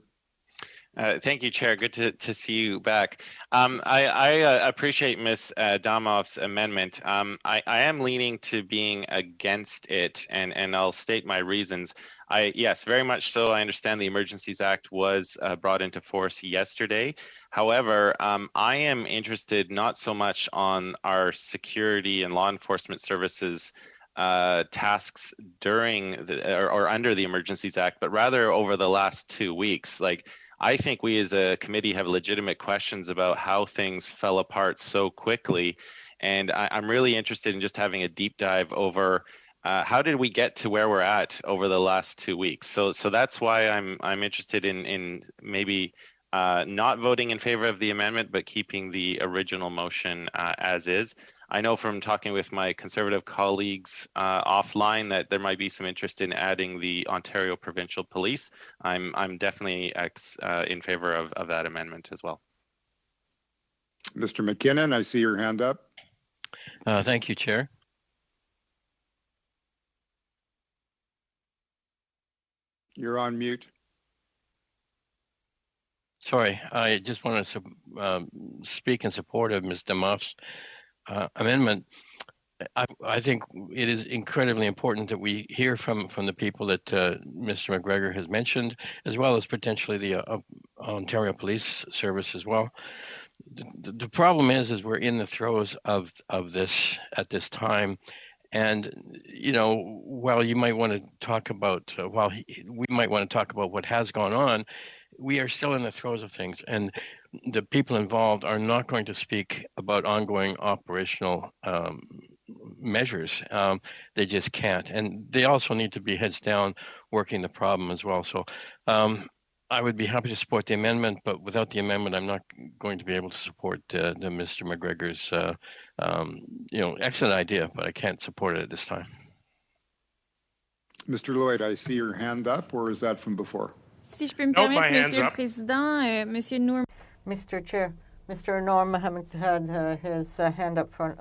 Thank you, Chair. Good to see you back. I appreciate Ms. Damoff's amendment. I am leaning to being against it, and I'll state my reasons. Yes, very much so. I understand the Emergencies Act was brought into force yesterday. However, I am interested not so much on our security and law enforcement services tasks during or under the Emergencies Act, but rather over the last 2 weeks. Like, I think we as a committee have legitimate questions about how things fell apart so quickly. And I'm really interested in just having a deep dive over how did we get to where we're at over the last 2 weeks. So that's why I'm interested in maybe not voting in favor of the amendment, but keeping the original motion as is. I know from talking with my Conservative colleagues offline that there might be some interest in adding the Ontario Provincial Police. I'm definitely in favor of that amendment as well. Mr. McKinnon, I see your hand up. Thank you, Chair. You're on mute. Sorry, I just wanted to speak in support of Ms. Damoff's amendment. I think it is incredibly important that we hear from the people that Mr. McGregor has mentioned, as well as potentially the Ontario Police Service as well. The problem is we're in the throes of this at this time. And, you know, while you might want to talk about, we might want to talk about what has gone on, we are still in the throes of things. And the people involved are not going to speak about ongoing operational measures. They just can't. And they also need to be heads down working the problem as well. So I would be happy to support the amendment, but without the amendment, I'm not going to be able to support the Mr. McGregor's excellent idea, but I can't support it at this time. Mr. Lloyd, I see your hand up, or is that from before? Si je peux me permettre, Monsieur le Président, Monsieur Noor. Mr. Chair, Mr. Noor Mohammed had his hand up for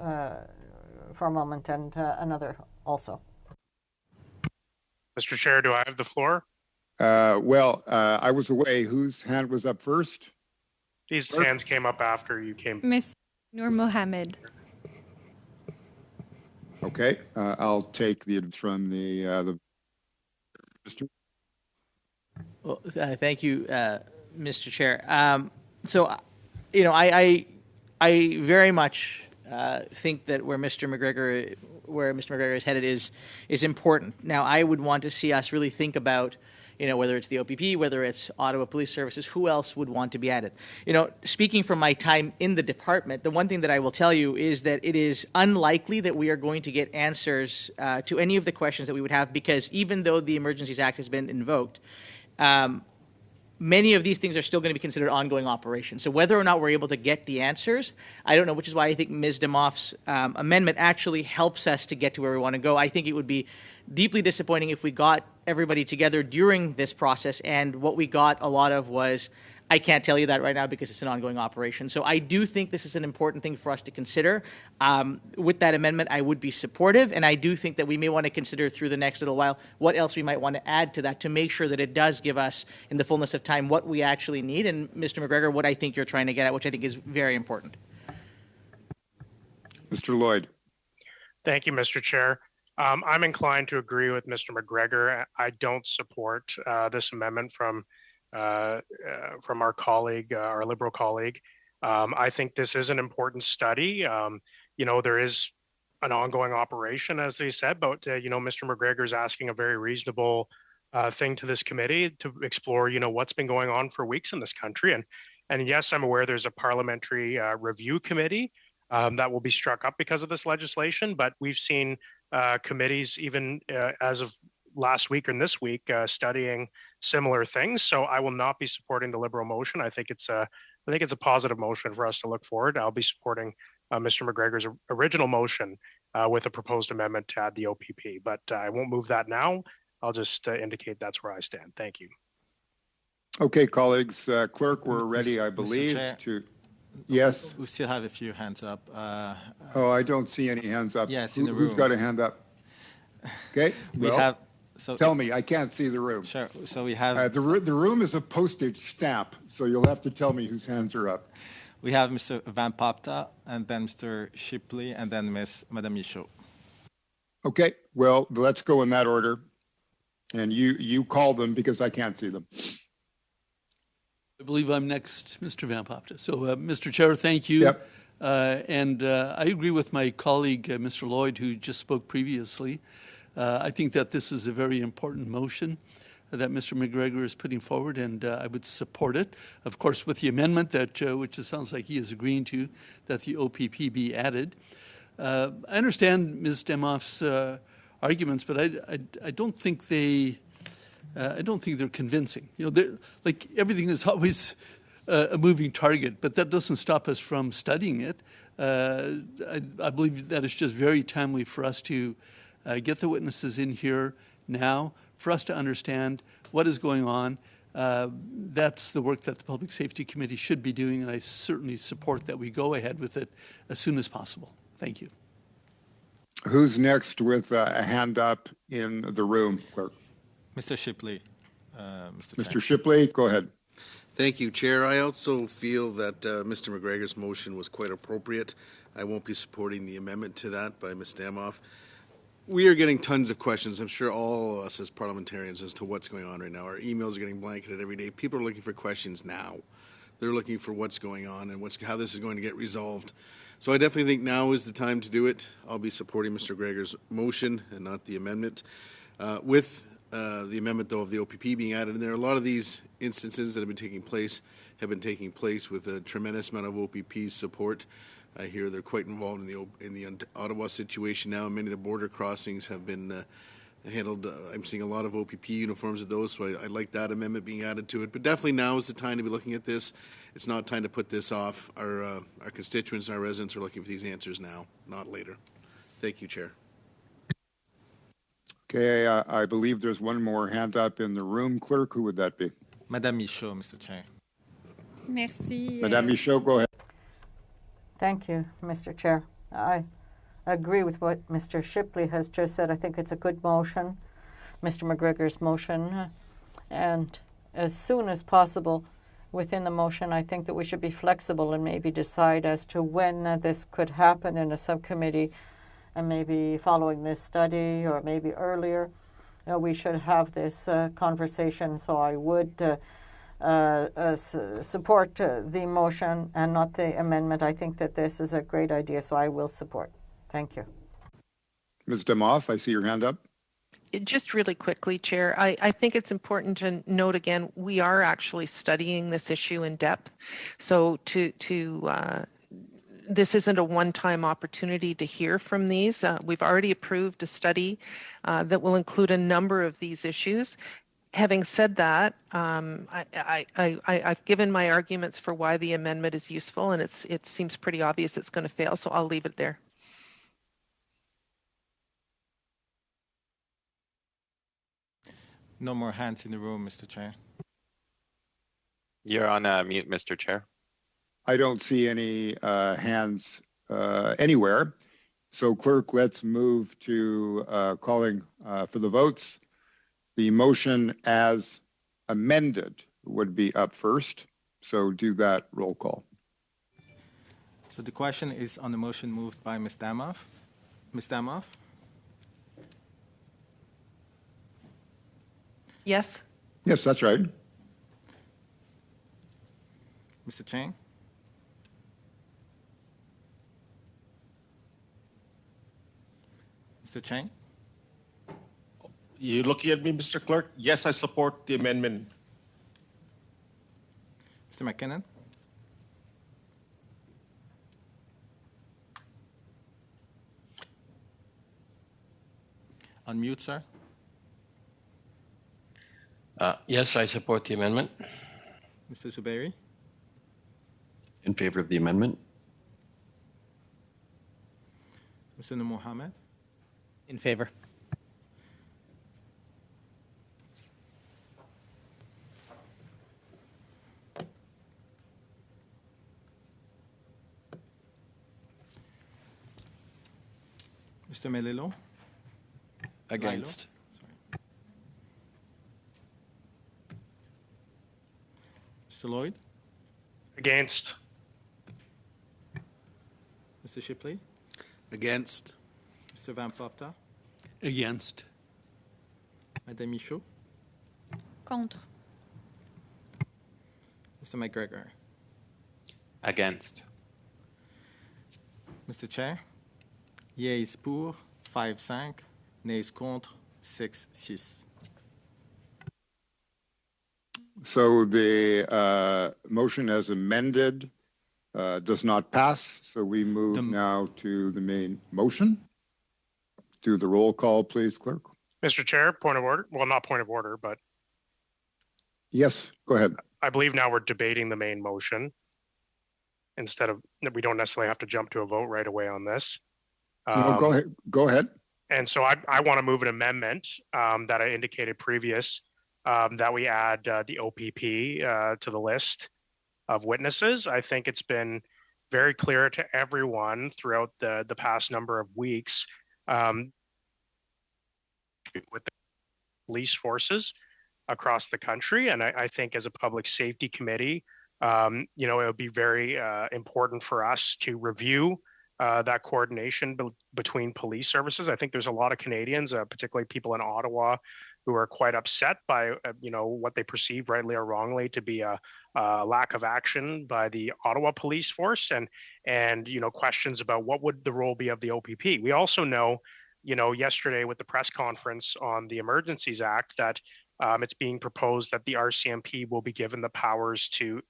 a moment, and another also. Mr. Chair, do I have the floor? I was away. Whose hand was up first? These hands came up after you came. Mr. Noor Mohammed. Okay, I'll take the from the Mr. Well, thank you, Mr. Chair. I very much think that where Mr. McGregor is headed is important. Now, I would want to see us really think about, whether it's the OPP, whether it's Ottawa Police Services, who else would want to be added. Speaking from my time in the department, the one thing that I will tell you is that it is unlikely that we are going to get answers to any of the questions that we would have, because even though the Emergencies Act has been invoked, many of these things are still going to be considered ongoing operations. So whether or not we're able to get the answers, I don't know, which is why I think Ms. Damoff's amendment actually helps us to get to where we want to go. I think it would be deeply disappointing if we got everybody together during this process and what we got a lot of was, I can't tell you that right now because it's an ongoing operation. So I do think this is an important thing for us to consider. With that amendment, I would be supportive, and I do think that we may want to consider through the next little while what else we might want to add to that to make sure that it does give us, in the fullness of time, what we actually need. And Mr. McGregor, what I think you're trying to get at, which I think is very important. Mr. Lloyd. Thank you, Mr. Chair. I'm inclined to agree with Mr. McGregor. I don't support this amendment from our colleague, our Liberal colleague. I think this is an important study. There is an ongoing operation, as they said, but Mr. McGregor is asking a very reasonable thing to this committee to explore, what's been going on for weeks in this country. And And yes, I'm aware there's a parliamentary review committee that will be struck up because of this legislation, but we've seen committees even as of last week and this week studying similar things. So I will not be supporting the Liberal motion. I think it's a positive motion for us to look forward. I'll be supporting Mr. McGregor's original motion with a proposed amendment to add the OPP, but I won't move that now. I'll just indicate that's where I stand. Thank you. Okay, colleagues, clerk, we're ready, I believe, to. Yes. We still have a few hands up. Oh, I don't see any hands up. Yes, in the room. Who's got a hand up? Okay. We have. So tell me, I can't see the room. Sure. So we have. The room is a postage stamp, so you'll have to tell me whose hands are up. We have Mr. Van Popta, and then Mr. Shipley, and then Madame Michaud. Okay. Well, let's go in that order. And you call them because I can't see them. I believe I'm next, Mr. Van Popta. So, Mr. Chair, thank you. Yep. And I agree with my colleague, Mr. Lloyd, who just spoke previously. I think that this is a very important motion that Mr. McGregor is putting forward, and I would support it. Of course, with the amendment that, which it sounds like he is agreeing to, that the OPP be added. I understand Ms. Demoff's arguments, but I don't think they. I don't think they're convincing. You know, like everything is always a moving target, but that doesn't stop us from studying it. I believe that it's just very timely for us to get the witnesses in here now, for us to understand what is going on. That's the work that the Public Safety Committee should be doing, and I certainly support that we go ahead with it as soon as possible. Thank you. Who's next with a hand up in the room, clerk? Mr. Shipley. Mr. Shipley, go ahead. Thank you, Chair. I also feel that Mr. McGregor's motion was quite appropriate. I won't be supporting the amendment to that by Ms. Damoff. We are getting tons of questions, I'm sure all of us as parliamentarians, as to what's going on right now. Our emails are getting blanketed every day. People are looking for questions now. They're looking for what's going on and how this is going to get resolved. So I definitely think now is the time to do it. I'll be supporting Mr. McGregor's motion and not the amendment. With the amendment, though, of the OPP being added in there, a lot of these instances that have been taking place with a tremendous amount of OPP support. I hear they're quite involved in the Ottawa situation now. Many of the border crossings have been handled. I'm seeing a lot of OPP uniforms of those, so I like that amendment being added to it. But definitely now is the time to be looking at this. It's not time to put this off. Our constituents and our residents are looking for these answers now, not later. Thank you, Chair. Okay, I believe there's one more hand up in the room. Clerk, who would that be? Madame Michaud, Mr. Chair. Merci. Madame Michaud, go ahead. Thank you, Mr. Chair. I agree with what Mr. Shipley has just said. I think it's a good motion, Mr. McGregor's motion. And as soon as possible within the motion, I think that we should be flexible and maybe decide as to when this could happen in a subcommittee, and maybe following this study or maybe earlier. We should have this conversation. So I would support the motion and not the amendment. I think that this is a great idea, so I will support. Thank you. Ms. Demoff, I see your hand up. Just really quickly, Chair, I think it's important to note again, we are actually studying this issue in depth. So this isn't a one-time opportunity to hear from these. We've already approved a study that will include a number of these issues. Having said that, I've given my arguments for why the amendment is useful, and it seems pretty obvious it's going to fail, so I'll leave it there. No more hands in the room, Mr. Chair. You're on mute, Mr. Chair. I don't see any hands anywhere. So, clerk, let's move to calling for the votes. The motion as amended would be up first. So do that roll call. So the question is on the motion moved by Ms. Damoff. Ms. Damoff? Yes. Yes, that's right. Mr. Chang? Mr. Chang? You looking at me, Mr. Clerk? Yes, I support the amendment. Mr. McKinnon? Unmute, sir. Yes, I support the amendment. Mr. Zubairi? In favor of the amendment. Mr. Mohammed? In favor. Mr. Melillo? Against. Mr. Lloyd? Against. Mr. Shipley? Against. Mr. Van Popta? Against. Madame Michaud? Contre. Mr. McGregor? Against. Mr. Chair? Yeas pour, 5-5. Nays contre, 6-6. So the motion as amended does not pass. So we move now to the main motion. Do the roll call, please, clerk. Mr. Chair, point of order. Well, not point of order, but Yes, go ahead. I believe now we're debating the main motion instead of, we don't necessarily have to jump to a vote right away on this. No, go ahead. Go ahead. And so I want to move an amendment that I indicated previous, that we add the OPP to the list of witnesses. I think it's been very clear to everyone throughout the past number of weeks with the police forces across the country. And I think as a public safety committee, it would be very important for us to review that coordination between police services. I think there's a lot of Canadians, particularly people in Ottawa, who are quite upset by what they perceive, rightly or wrongly, to be a lack of action by the Ottawa police force, and questions about what would the role be of the OPP. We also know, yesterday with the press conference on the Emergencies Act, that it's being proposed that the RCMP will be given the powers to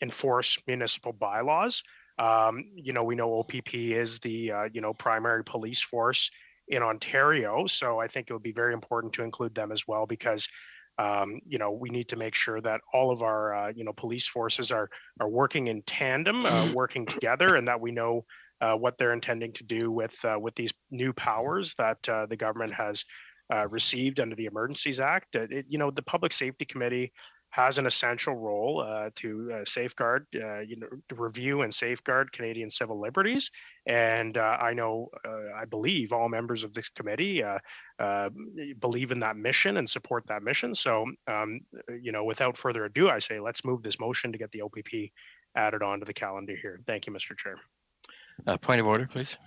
enforce municipal bylaws. We know OPP is the primary police force in Ontario, so I think it would be very important to include them as well, because we need to make sure that all of our police forces are working in tandem, working together, and that we know what they're intending to do with these new powers that the government has received under the Emergencies Act. The Public Safety Committee has an essential role to safeguard, to review and safeguard Canadian civil liberties. And I believe all members of this committee believe in that mission and support that mission. So, without further ado, I say let's move this motion to get the OPP added onto the calendar here. Thank you, Mr. Chair. Point of order, please.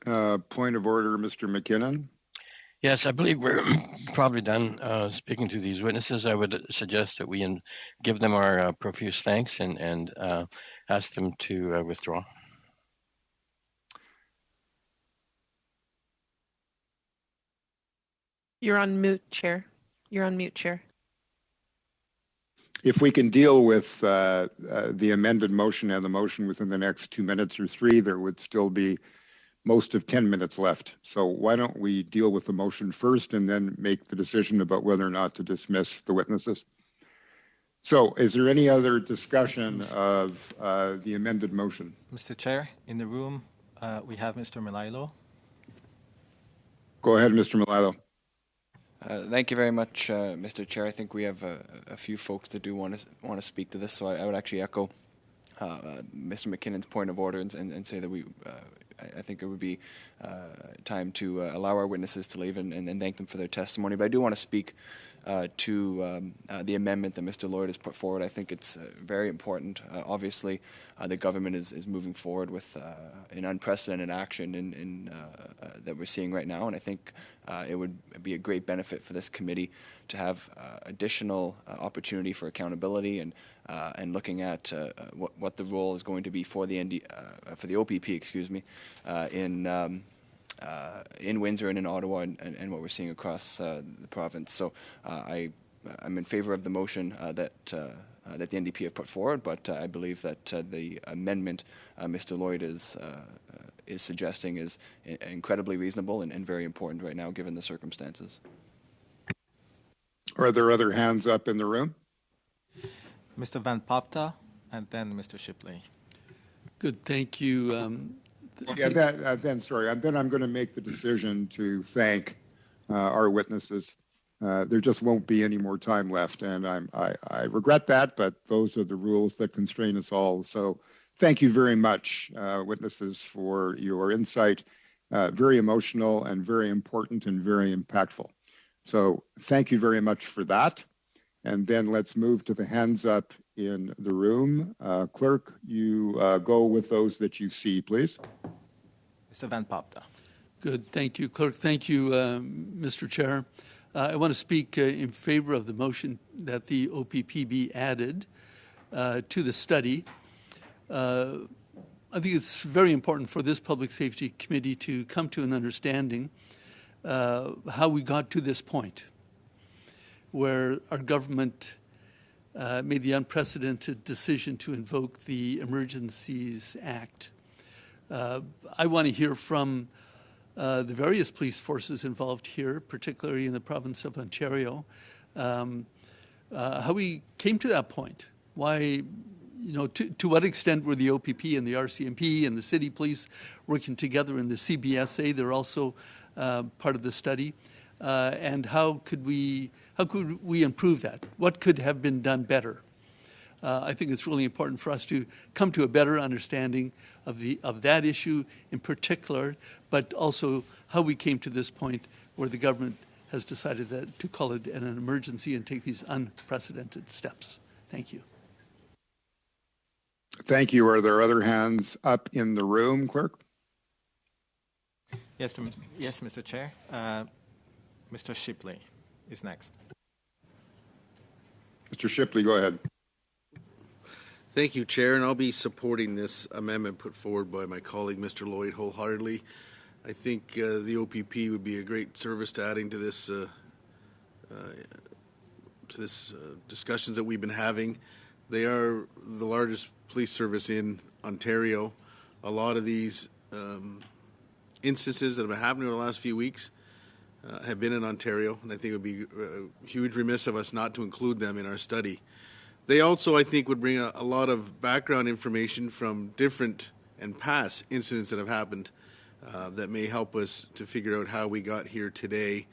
Point of order, Mr. McKinnon. Yes, I believe we're probably done speaking to these witnesses. I would suggest that we give them our profuse thanks and ask them to withdraw. You're on mute, Chair. You're on mute, Chair. If we can deal with the amended motion and the motion within the next 2 minutes or 3, there would still be most of 10 minutes left. So why don't we deal with the motion first and then make the decision about whether or not to dismiss the witnesses? So is there any other discussion of the amended motion? Mr. Chair, in the room, we have Mr. Melillo. Go ahead, Mr. Melillo. Thank you very much, Mr. Chair. I think we have a few folks that do want to speak to this, so I would actually echo Mr. McKinnon's point of order and say that I think it would be time to allow our witnesses to leave and thank them for their testimony. But I do want to speak to the amendment that Mr. Lloyd has put forward. I think it's very important. Obviously, the government is moving forward with an unprecedented action that we're seeing right now, and I think it would be a great benefit for this committee to have additional opportunity for accountability and looking at what the role is going to be for the OPP, in Windsor and in Ottawa and what we're seeing across the province. So I'm in favor of the motion that the NDP have put forward, but I believe that the amendment Mr. Lloyd is is suggesting is incredibly reasonable and very important right now given the circumstances. Are there other hands up in the room? Mr. Van Popta and then Mr. Shipley. Good, thank you. Sorry, then I'm going to make the decision to thank our witnesses. There just won't be any more time left, and I regret that, but those are the rules that constrain us all. So thank you very much, witnesses, for your insight. Very emotional and very important and very impactful. So thank you very much for that. And then let's move to the hands up in the room. Clerk, you go with those that you see, please. Mr. Van Popta. Good, thank you, Clerk. Thank you, Mr. Chair. I want to speak in favor of the motion that the OPP be added to the study. I think it's very important for this Public Safety Committee to come to an understanding how we got to this point, where our government made the unprecedented decision to invoke the Emergencies Act. I want to hear from the various police forces involved here, particularly in the province of Ontario, how we came to that point. Why, to what extent were the OPP and the RCMP and the city police working together in the CBSA? They're also part of the study. And how could we improve that? What could have been done better? I think it's really important for us to come to a better understanding of that issue in particular, but also how we came to this point where the government has decided to call it an emergency and take these unprecedented steps. Thank you. Thank you. Are there other hands up in the room, Clerk? Yes, Mr. Chair. Mr. Shipley is next. Mr. Shipley, go ahead. Thank you, Chair, and I'll be supporting this amendment put forward by my colleague, Mr. Lloyd, wholeheartedly. I think the OPP would be a great service to adding to this discussions that we've been having. They are the largest police service in Ontario. A lot of these instances that have been happening over the last few weeks have been in Ontario, and I think it would be a huge remiss of us not to include them in our study. They also, I think, would bring a lot of background information from different and past incidents that have happened that may help us to figure out how we got here today,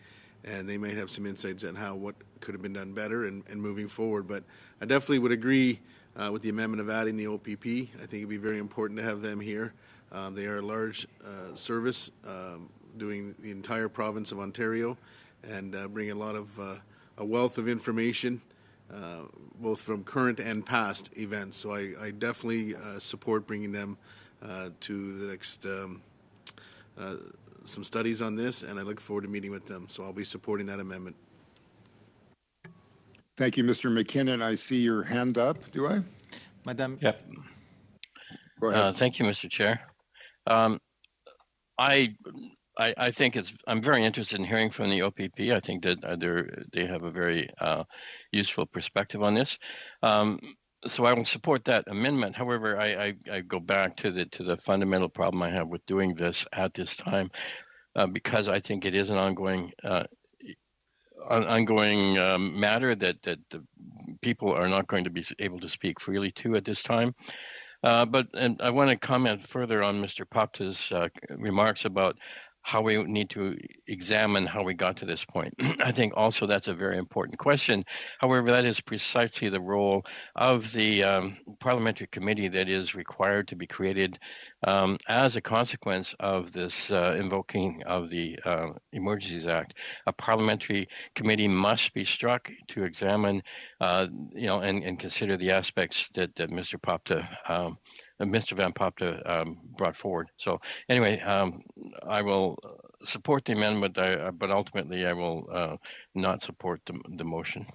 and they may have some insights on what could have been done better and moving forward. But I definitely would agree with the amendment of adding the OPP. I think it would be very important to have them here. They are a large service doing the entire province of Ontario and bring a lot of a wealth of information both from current and past events. So I definitely support bringing them to the next some studies on this, and I look forward to meeting with them. So I'll be supporting that amendment. Thank you, Mr. McKinnon. I see your hand up. Do I? Madam. Yep. Go ahead. Thank you, Mr. Chair. I think I'm very interested in hearing from the OPP. I think that they have a very useful perspective on this. So I will support that amendment. However, I go back to the fundamental problem I have with doing this at this time, because I think it is an ongoing matter that the people are not going to be able to speak freely to at this time. But I want to comment further on Mr. Popta's remarks about how we need to examine how we got to this point. I think also that's a very important question. However, that is precisely the role of the parliamentary committee that is required to be created as a consequence of this invoking of the Emergencies Act. A parliamentary committee must be struck to examine, and consider the aspects that Mr. Popta Mr. Van Popta brought forward. So anyway, I will support the amendment, but ultimately I will not support the motion.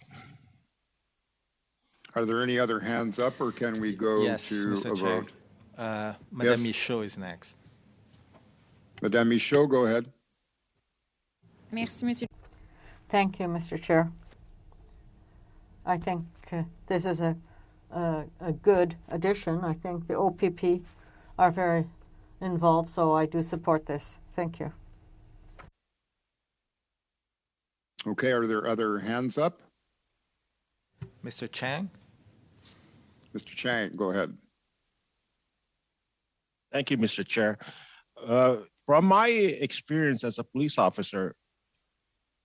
Are there any other hands up, or can we go to Mr. a Chair. vote? Madame Michaud is next. Madame Michaud, go ahead. Merci, Monsieur. Thank you, Mr. Chair. I think this is a good addition. I think the OPP are very involved, so I do support this. Thank you. Okay, are there other hands up? Mr. Chang? Mr. Chang, go ahead. Thank you, Mr. Chair. From my experience as a police officer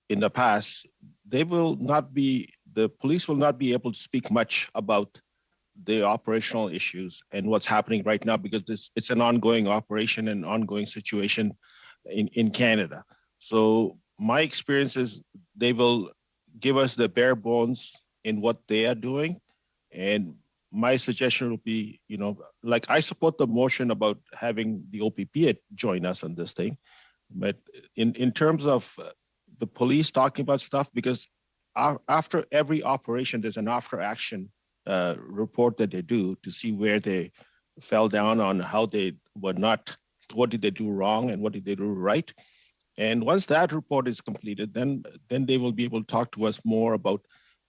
in the past, the police will not be able to speak much about the operational issues and what's happening right now because it's an ongoing operation and ongoing situation in Canada. So my experience is they will give us the bare bones in what they are doing. And my suggestion would be, like I support the motion about having the OPP join us on this thing. But in terms of the police talking about stuff, because after every operation, there's an after action report that they do to see where they fell down on how they were not, what did they do wrong and what did they do right. And once that report is completed, then they will be able to talk to us more about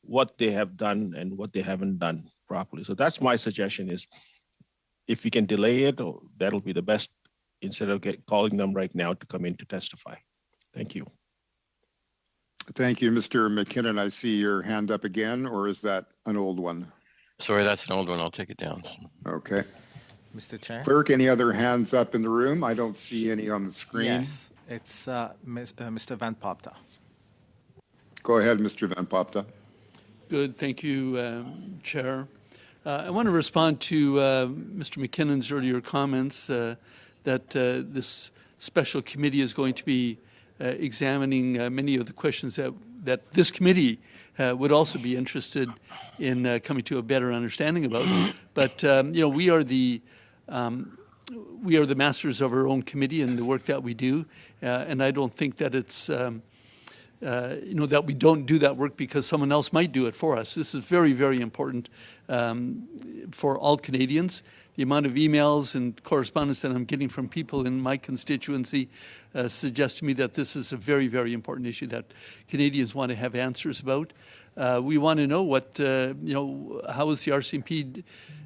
what they have done and what they haven't done properly. So that's my suggestion is if we can delay it, that'll be the best instead of calling them right now to come in to testify. Thank you. Thank you, Mr. McKinnon. I see your hand up again, or is that an old one? Sorry, that's an old one. I'll take it down. Okay. Mr. Chair? Clerk, any other hands up in the room? I don't see any on the screen. Yes, it's Mr. Van Popta. Go ahead, Mr. Van Popta. Good, thank you, Chair. I want to respond to Mr. McKinnon's earlier comments that this special committee is going to be examining many of the questions that this committee would also be interested in coming to a better understanding about. But we are the masters of our own committee and the work that we do, and I don't think that it's that we don't do that work because someone else might do it for us. This is very, very important for all Canadians. The amount of emails and correspondence that I'm getting from people in my constituency suggests to me that this is a very, very important issue that Canadians want to have answers about. We want to know what, how is the RCMP,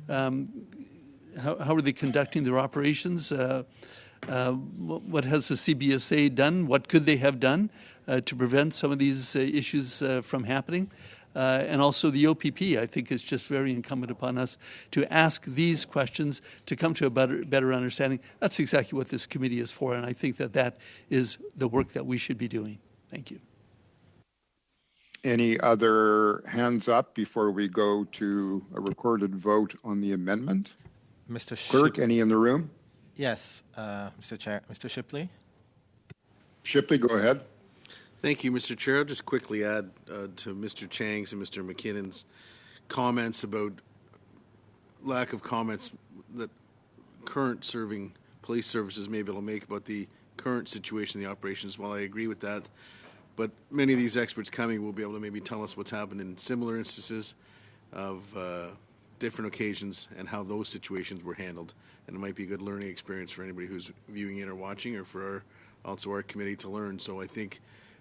how are they conducting their operations? What has the CBSA done? What could they have done to prevent some of these issues from happening? And also the OPP, I think, is just very incumbent upon us to ask these questions to come to a better understanding. That's exactly what this committee is for, and I think that is the work that we should be doing. Thank you. Any other hands up before we go to a recorded vote on the amendment? Mr. Clerk, any in the room? Yes, Mr. Chair. Mr. Shipley? Shipley, go ahead. Thank you, Mr. Chair. I'll just quickly add to Mr. Chang's and Mr. McKinnon's comments about lack of comments that current serving police services may be able to make about the current situation in the operations. While I agree with that, but many of these experts coming will be able to maybe tell us what's happened in similar instances of different occasions and how those situations were handled. And it might be a good learning experience for anybody who's viewing it or watching, or for also our committee to learn. So I think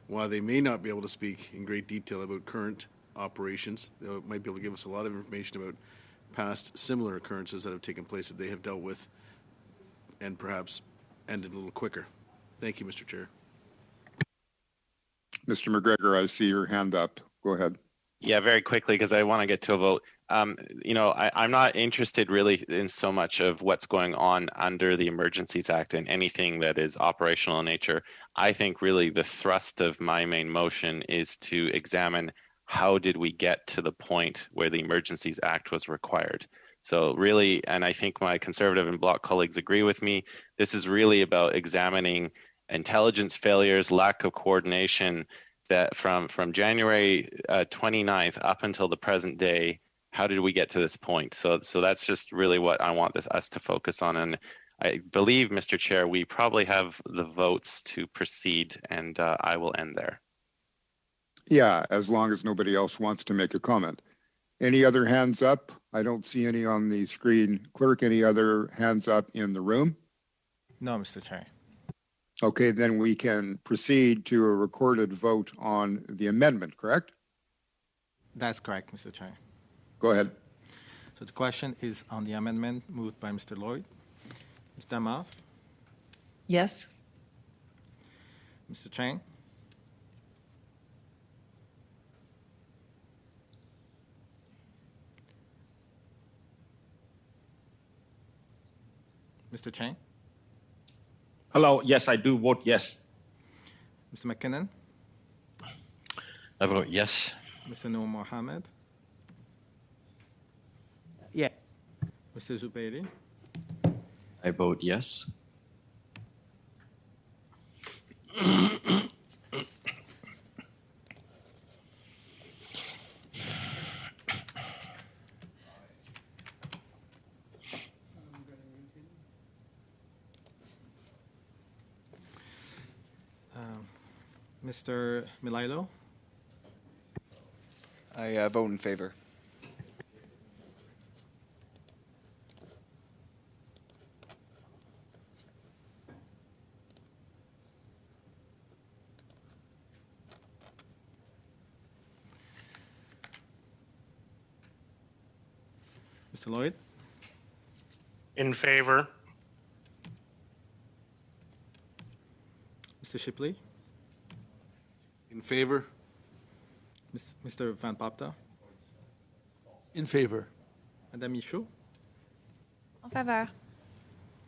while they may not be able to speak in great detail about current operations, they might be able to give us a lot of information about past similar occurrences that have taken place that they have dealt with and perhaps ended a little quicker. Thank you, Mr. Chair. Mr. McGregor, I see your hand up. Go ahead. Yeah, very quickly, because I want to get to a vote. I'm not interested really in so much of what's going on under the Emergencies Act and anything that is operational in nature. I think really the thrust of my main motion is to examine how did we get to the point where the Emergencies Act was required. So really, and I think my Conservative and Bloc colleagues agree with me, this is really about examining intelligence failures, lack of coordination, that from January 29th up until the present day, how did we get to this point? So that's just really what I want us to focus on. And I believe, Mr. Chair, we probably have the votes to proceed, and I will end there. Yeah, as long as nobody else wants to make a comment. Any other hands up? I don't see any on the screen. Clerk, any other hands up in the room? No, Mr. Chair. Okay, then we can proceed to a recorded vote on the amendment, correct? That's correct, Mr. Chair. Go ahead. So the question is on the amendment moved by Mr. Lloyd. Ms. Damoff? Yes. Mr. Chang? Mr. Chang? Hello. Yes, I do vote yes. Mr. McKinnon? I vote yes. Mr. Noor Mohammed? Yes. Mr. Zubairi? I vote yes. Mr. Milailo? I vote in favor. Mr. Lloyd? In favor. Mr. Shipley? In favor? Mr. Van Papta? In favor. Madame Michaud? En faveur.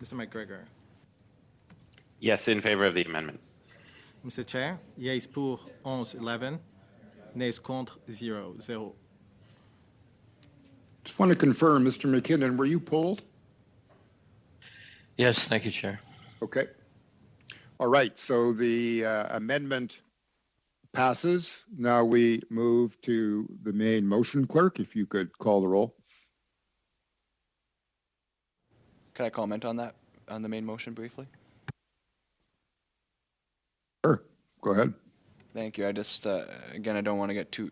Mr. McGregor? Yes, in favor of the amendment. Mr. Chair, yeas pour 11, nays contre 0. Just want to confirm, Mr. McKinnon, were you polled? Yes, thank you, Chair. Okay. All right, so the amendment passes. Now we move to the main motion. Clerk, if you could call the roll. Can I comment on that, on the main motion briefly? Sure, go ahead. Thank you. I just, again, I don't want to get too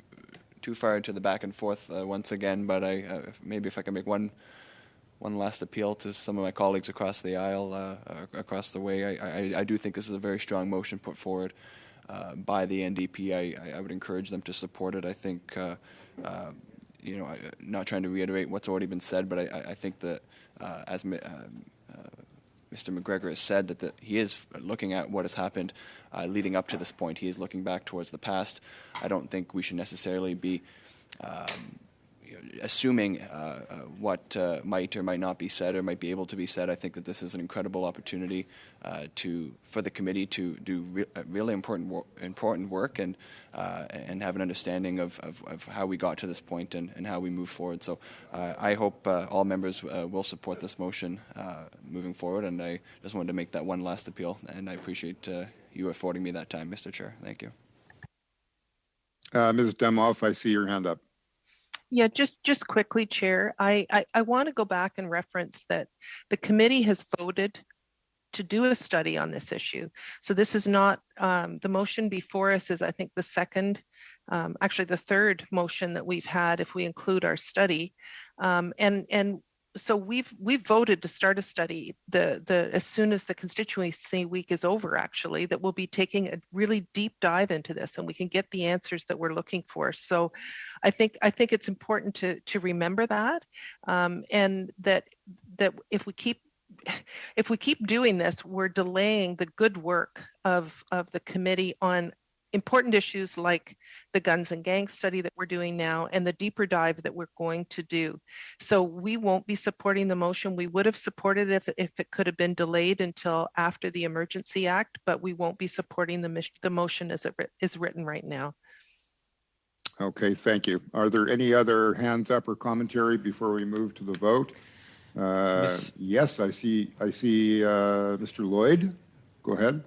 far into the back and forth once again, but maybe if I can make one last appeal to some of my colleagues across the aisle, across the way. I do think this is a very strong motion put forward by the NDP. I would encourage them to support it. I think, not trying to reiterate what's already been said, but I think that as Mr. McGregor has said, that he is looking at what has happened leading up to this point. He is looking back towards the past. I don't think we should necessarily be assuming what might or might not be said or might be able to be said. I think that this is an incredible opportunity for the committee to do really important work and have an understanding of how we got to this point and how we move forward. So I hope all members will support this motion moving forward, and I just wanted to make that one last appeal, and I appreciate you affording me that time, Mr. Chair. Thank you. Ms. Demoff, I see your hand up. Yeah, just quickly, Chair. I want to go back and reference that the committee has voted to do a study on this issue. So this is not, the motion before us is, I think, the second, actually the third motion that we've had if we include our study. And so we've voted to start a study as soon as the constituency week is over, actually, that we'll be taking a really deep dive into this and we can get the answers that we're looking for. So I think it's important to remember that, and that if we keep doing this, we're delaying the good work of the committee on important issues like the guns and gangs study that we're doing now and the deeper dive that we're going to do. So we won't be supporting the motion. We would have supported it if it could have been delayed until after the Emergency Act, but we won't be supporting the motion as it is written right now. Okay, thank you. Are there any other hands up or commentary before we move to the vote? Yes, I see Mr. Lloyd. Go ahead.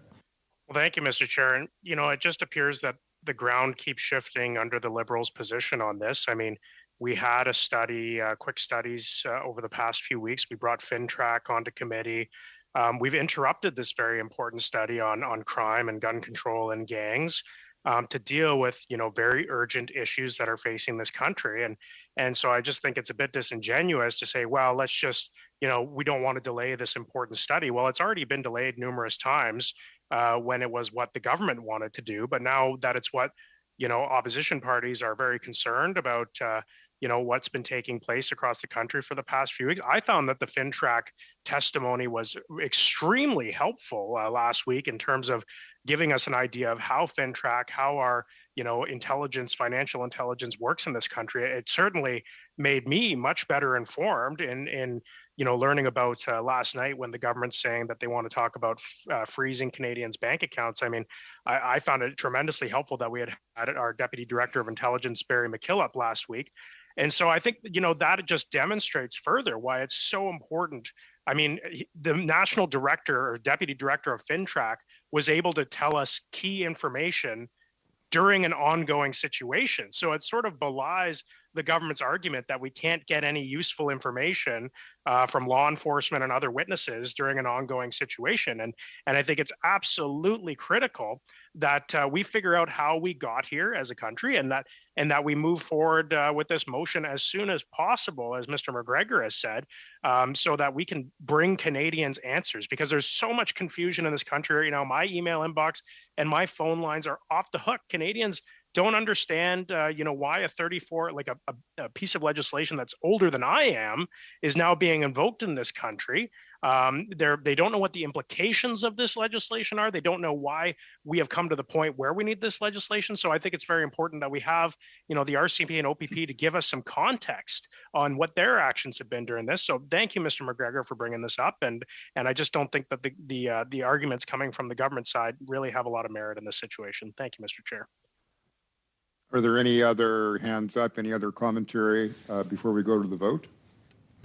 Well, thank you, Mr. Chair. And, it just appears that the ground keeps shifting under the Liberals' position on this. I mean, we had a study, quick studies over the past few weeks. We brought FinTrack onto committee. We've interrupted this very important study on crime and gun control and gangs to deal with, very urgent issues that are facing this country. And so I just think it's a bit disingenuous to say, well, let's just, we don't want to delay this important study. Well, it's already been delayed numerous times when it was what the government wanted to do. But now that it's what, opposition parties are very concerned about what's been taking place across the country for the past few weeks. I found that the FinTrack testimony was extremely helpful last week in terms of giving us an idea of how FinTrack, how our intelligence, financial intelligence works in this country. It certainly made me much better informed in learning about last night when the government's saying that they want to talk about freezing Canadians' bank accounts. I mean, I found it tremendously helpful that we had our Deputy Director of Intelligence, Barry McKillop, last week. And so I think, that just demonstrates further why it's so important. I mean, the National Director or Deputy Director of FinTrack was able to tell us key information during an ongoing situation. So it sort of belies the government's argument that we can't get any useful information from law enforcement and other witnesses during an ongoing situation. And I think it's absolutely critical that we figure out how we got here as a country, and that we move forward with this motion as soon as possible, as Mr. McGregor has said, so that we can bring Canadians answers, because there's so much confusion in this country. My email inbox and my phone lines are off the hook. Canadians don't understand, why a piece of legislation that's older than I am is now being invoked in this country. They don't know what the implications of this legislation are. They don't know why we have come to the point where we need this legislation. So I think it's very important that we have, the RCMP and OPP to give us some context on what their actions have been during this. So thank you, Mr. McGregor, for bringing this up. And I just don't think that the arguments coming from the government side really have a lot of merit in this situation. Thank you, Mr. Chair. Are there any other hands up, any other commentary before we go to the vote?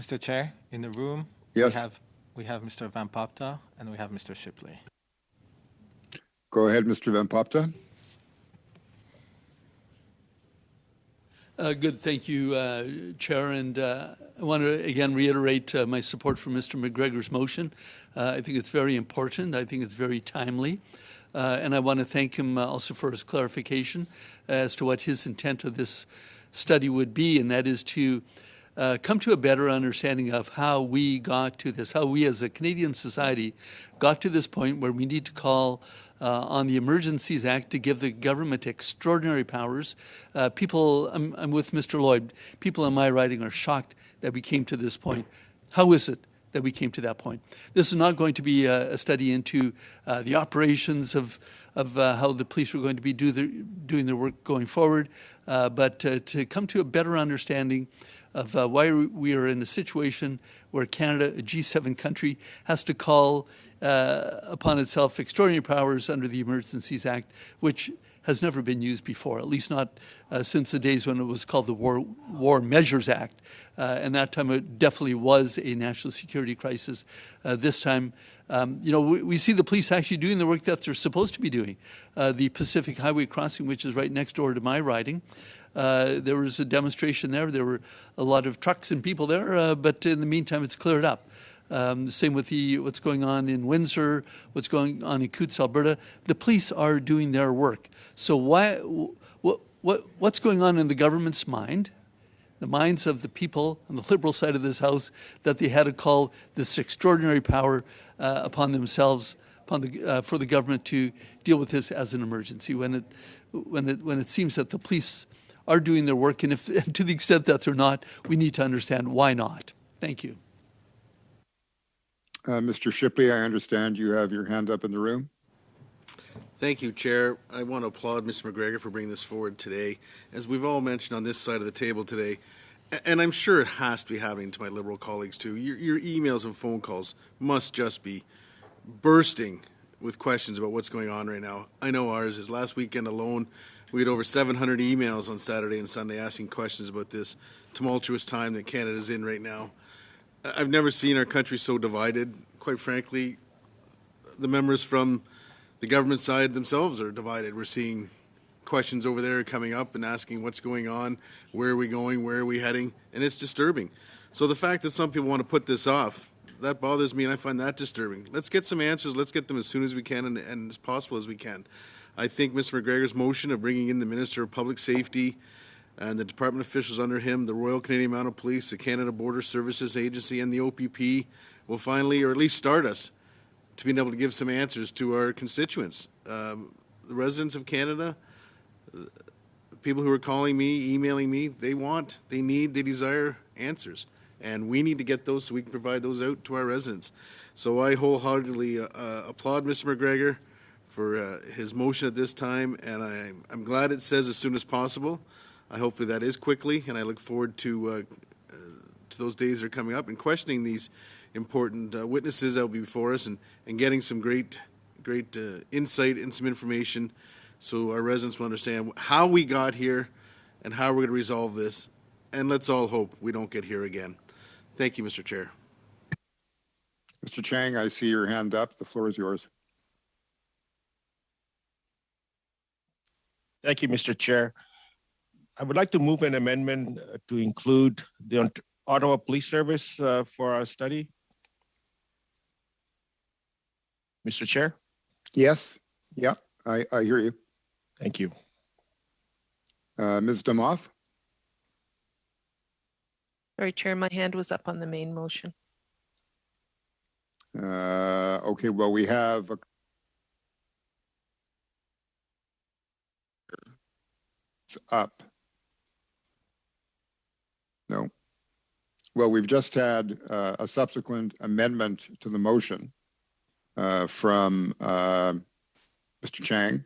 Mr. Chair, in the room, yes, we have Mr. Van Popta and we have Mr. Shipley. Go ahead, Mr. Van Popta. Good, thank you, Chair. And I want to again reiterate my support for Mr. McGregor's motion. I think it's very important. I think it's very timely. And I want to thank him also for his clarification as to what his intent of this study would be, and that is to come to a better understanding of how we got to this, how we as a Canadian society got to this point where we need to call on the Emergencies Act to give the government extraordinary powers. I'm with Mr. Lloyd. People in my riding are shocked that we came to this point. How is it that we came to that point? This is not going to be a study into the operations of how the police are going to be doing their work going forward, but to come to a better understanding of why we are in a situation where Canada, a G7 country, has to call upon itself extraordinary powers under the Emergencies Act, which has never been used before, at least not since the days when it was called the War Measures Act. And that time it definitely was a national security crisis. This time, we see the police actually doing the work that they're supposed to be doing. The Pacific Highway crossing, which is right next door to my riding, there was a demonstration there. There were a lot of trucks and people there, but in the meantime, it's cleared up. Same with what's going on in Windsor, what's going on in Coutts, Alberta. The police are doing their work. So what's going on in the government's mind, the minds of the people on the Liberal side of this House, that they had to call this extraordinary power upon themselves, for the government to deal with this as an emergency, when it seems that the police are doing their work, and if to the extent that they're not, we need to understand why not. Thank you. Mr. Shipley, I understand you have your hand up in the room. Thank you, Chair. I want to applaud Mr. McGregor for bringing this forward today. As we've all mentioned on this side of the table today, and I'm sure it has to be happening to my Liberal colleagues too, your emails and phone calls must just be bursting with questions about what's going on right now. I know ours is. Last weekend alone, we had over 700 emails on Saturday and Sunday asking questions about this tumultuous time that Canada's in right now. I've never seen our country so divided. Quite frankly, the members from the government side themselves are divided. We're seeing questions over there coming up and asking what's going on, where are we going, where are we heading, and it's disturbing. So the fact that some people want to put this off, that bothers me, and I find that disturbing. Let's get some answers. Let's get them as soon as we can and as possible as we can. I think Mr. McGregor's motion of bringing in the Minister of Public Safety and the department officials under him, the Royal Canadian Mounted Police, the Canada Border Services Agency, and the OPP will finally, or at least start us, to being able to give some answers to our constituents. The residents of Canada, people who are calling me, emailing me, they desire answers. And we need to get those so we can provide those out to our residents. So I wholeheartedly applaud Mr. McGregor for his motion at this time, and I'm glad it says as soon as possible. Hopefully that is quickly, and I look forward to those days that are coming up and questioning these important witnesses that will be before us and getting some great insight and some information so our residents will understand how we got here and how we're going to resolve this. And let's all hope we don't get here again. Thank you, Mr. Chair. Mr. Chang, I see your hand up. The floor is yours. Thank you, Mr. Chair. I would like to move an amendment to include the Ottawa Police Service for our study. Mr. Chair? Yes. Yeah, I hear you. Thank you. Ms. Demoff? Sorry, Chair, my hand was up on the main motion. Okay, well, we have it's up. No. Well, we've just had a subsequent amendment to the motion from Mr. Chang.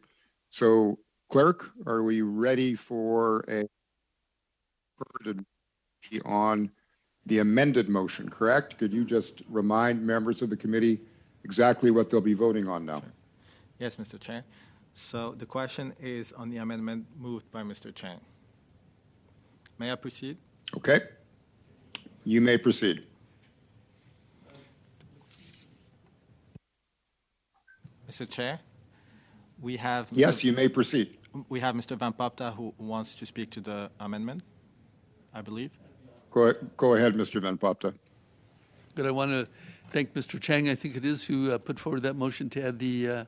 So, Clerk, are we ready for a on the amended motion, correct? Could you just remind members of the committee exactly what they'll be voting on now? Sure. Yes, Mr. Chair. So the question is on the amendment moved by Mr. Chang. May I proceed? Okay. You may proceed. Mr. Chair, we have... Yes, you may proceed. We have Mr. Van Popta who wants to speak to the amendment, I believe. Go ahead, Mr. Van Popta. Good. I want to thank Mr. Chang, I think it is, who put forward that motion to add the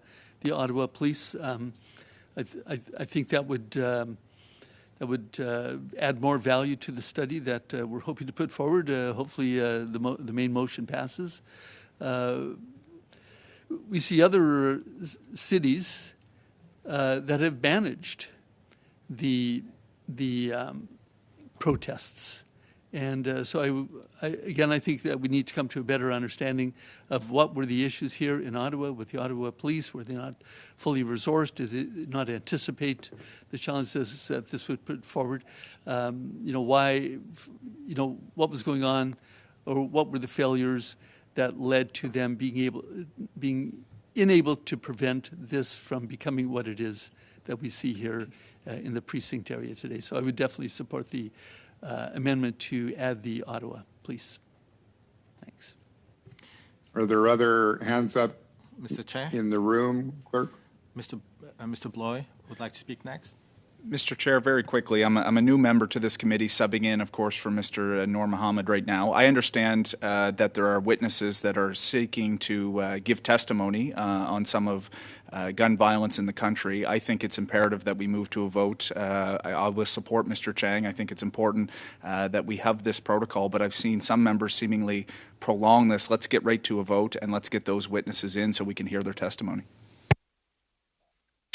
Ottawa Police. I think that would add more value to the study that we're hoping to put forward. Hopefully, the main motion passes. We see other cities that have managed the protests. And so I think that we need to come to a better understanding of what were the issues here in Ottawa with the Ottawa Police. Were they not fully resourced? Did it not anticipate the challenges that this would put forward? Why, what was going on, or what were the failures that led to them being unable to prevent this from becoming what it is that we see here in the precinct area today. So I would definitely support the amendment to add the Ottawa Police. Thanks. Are there other hands up, Mr. Chair? In the room, Clerk? Mr. Bloy would like to speak next. Mr. Chair, very quickly, I'm a new member to this committee, subbing in, of course, for Mr. Noor Mohammed right now. I understand that there are witnesses that are seeking to give testimony on some of gun violence in the country. I think it's imperative that we move to a vote. I will support Mr. Chang. I think it's important that we have this protocol, but I've seen some members seemingly prolong this. Let's get right to a vote, and let's get those witnesses in so we can hear their testimony.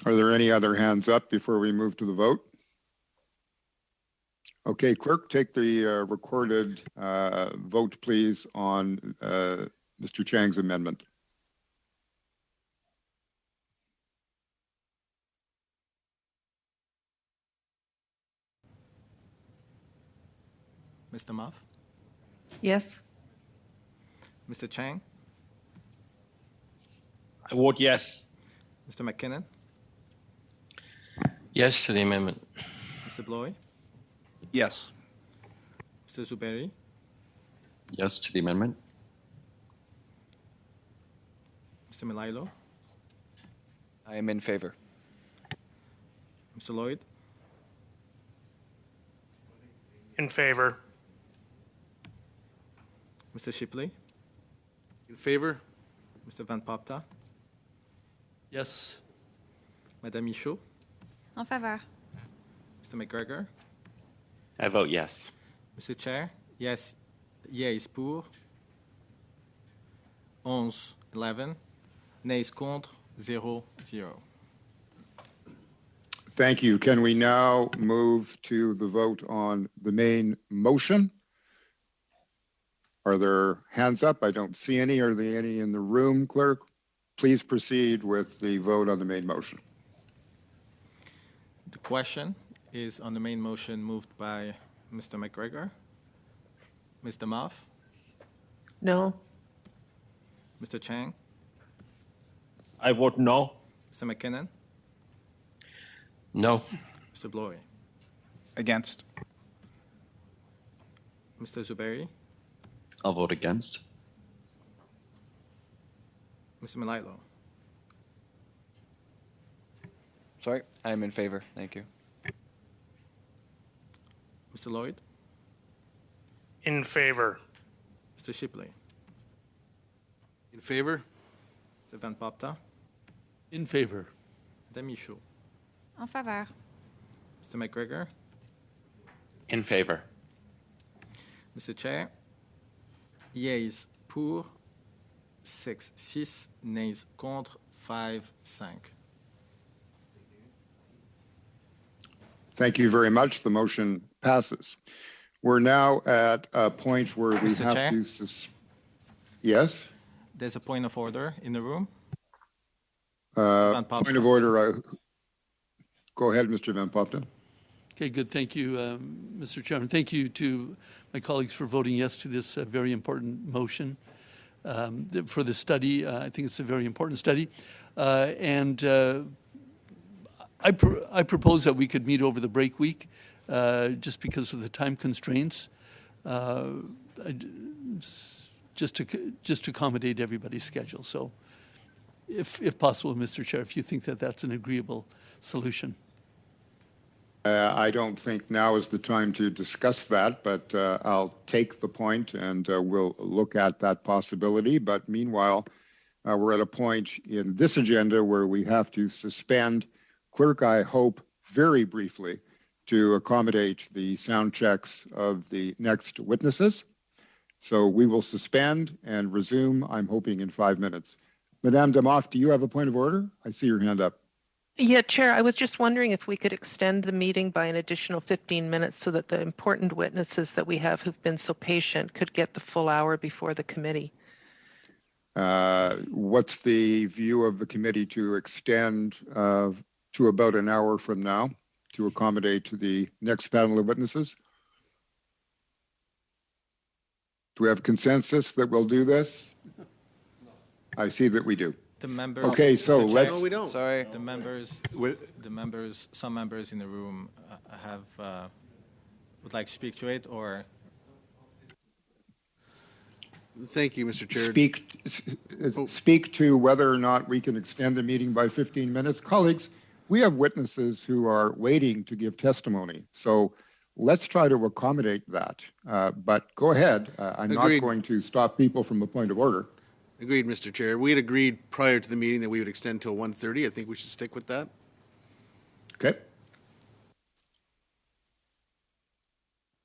Are there any other hands up before we move to the vote? Okay, Clerk, take the recorded vote, please, on Mr. Chang's amendment. Mr. Muff? Yes. Mr. Chang? I vote yes. Mr. McKinnon? Yes to the amendment. Mr. Bloy? Yes. Mr. Zuberi? Yes to the amendment. Mr. Milailo? I am in favor. Mr. Lloyd? In favor. Mr. Shipley? In favor? Mr. Van Popta? Yes. Madame Michaud? En faveur. Mr. McGregor? I vote yes. Mr. Chair? Yes. Yes pour. 11. Nays contre. 0. Thank you. Can we now move to the vote on the main motion? Are there hands up? I don't see any. Are there any in the room, clerk? Please proceed with the vote on the main motion. The question is on the main motion moved by Mr. McGregor. Mr. Moff? No. Mr. Chang? I vote no. Mr. McKinnon? No. Mr. Bloy? Against. Mr. Zuberi? I'll vote against. Mr. Malailo? Sorry, I'm in favor. Thank you. Mr. Lloyd? In favor. Mr. Shipley? In favor? Mr. Van Popta? In favor. Madame Michaud? En faveur. Mr. McGregor? In favor. Mr. Chair? Yeas pour 6, nays contre 5. Thank you very much. The motion passes. We're now at a point where we Mr. have Chair? to... Yes? There's a point of order in the room. Point of order. Go ahead, Mr. Van Popten. Okay, good. Thank you, Mr. Chairman. Thank you to my colleagues for voting yes to this very important motion for the study. I think it's a very important study. I propose that we could meet over the break week just because of the time constraints, just to accommodate everybody's schedule. So if possible, Mr. Chair, if you think that that's an agreeable solution. I don't think now is the time to discuss that, but I'll take the point and we'll look at that possibility. But meanwhile, we're at a point in this agenda where we have to suspend. Clerk, I hope very briefly to accommodate the sound checks of the next witnesses. So we will suspend and resume, I'm hoping, in 5 minutes. Madame Demoff, do you have a point of order? I see your hand up. Yeah, Chair, I was just wondering if we could extend the meeting by an additional 15 minutes so that the important witnesses that we have who've been so patient could get the full hour before the committee. What's the view of the committee to extend to about an hour from now to accommodate the next panel of witnesses? Do we have consensus that we'll do this? I see that we do. The members. Okay, so let's. No, we don't. Sorry. The members. Some members in the room would like to speak to it, or. Thank you, Mr. Chair. Speak to whether or not we can extend the meeting by 15 minutes. Colleagues, we have witnesses who are waiting to give testimony. So let's try to accommodate that. But go ahead. I'm Agreed. not going to stop people from a point of order. Agreed, Mr. Chair. We had agreed prior to the meeting that we would extend till 1:30. I think we should stick with that. Okay.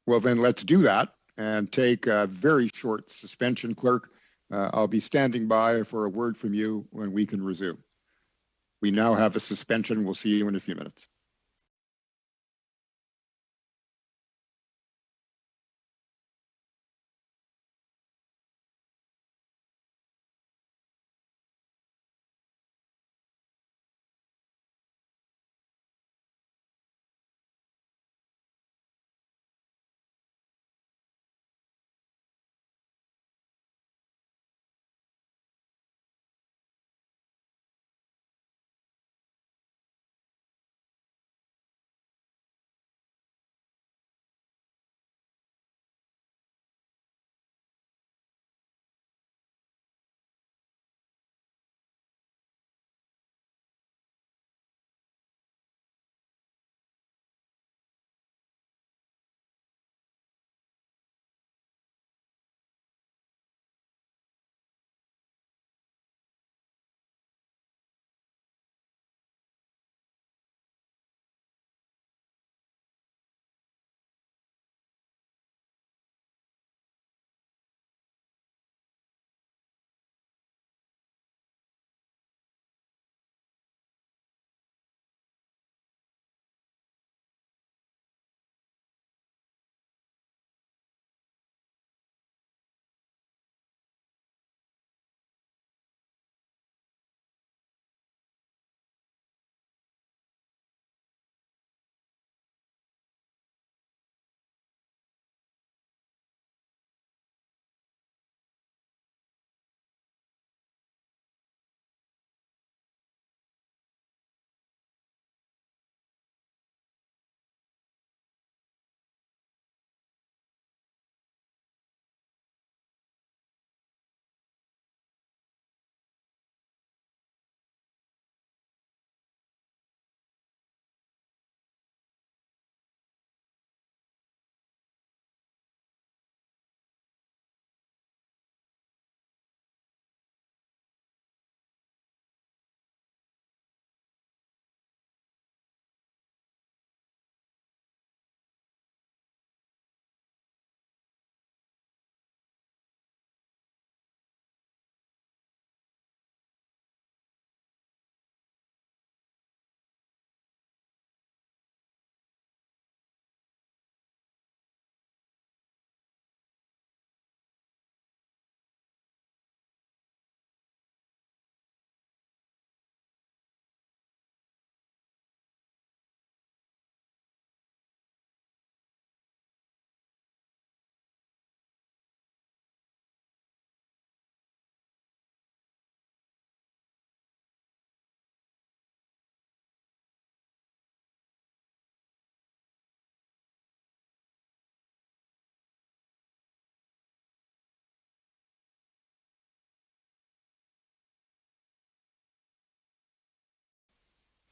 Well, then let's do that and take a very short suspension, clerk. I'll be standing by for a word from you when we can resume. We now have a suspension. We'll see you in a few minutes.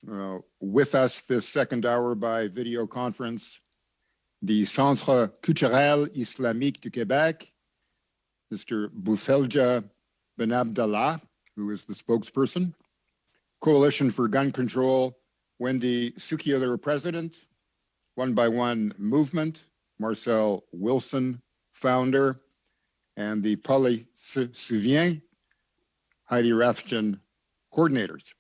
With us this second hour by video conference, the Centre Culturel Islamique du Québec, Mr. Boufelja Benabdallah, who is the spokesperson, Coalition for Gun Control, Wendy Sukiler, president, One by One Movement, Marcel Wilson, founder, and the Polly Souvien, Heidi Rathjen, coordinators.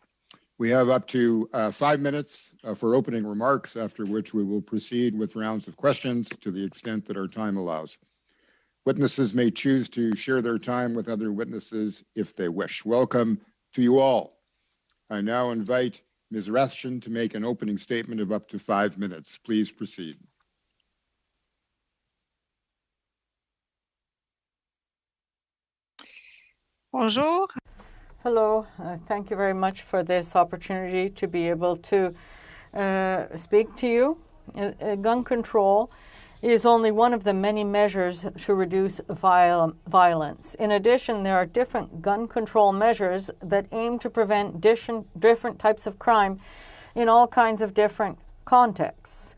We have up to 5 minutes for opening remarks, after which we will proceed with rounds of questions to the extent that our time allows. Witnesses may choose to share their time with other witnesses if they wish. Welcome to you all. I now invite Ms. Rathjen to make an opening statement of up to 5 minutes. Please proceed. Bonjour. Hello. Thank you very much for this opportunity to be able to speak to you. Gun control is only one of the many measures to reduce violence. In addition, there are different gun control measures that aim to prevent different types of crime in all kinds of different contexts.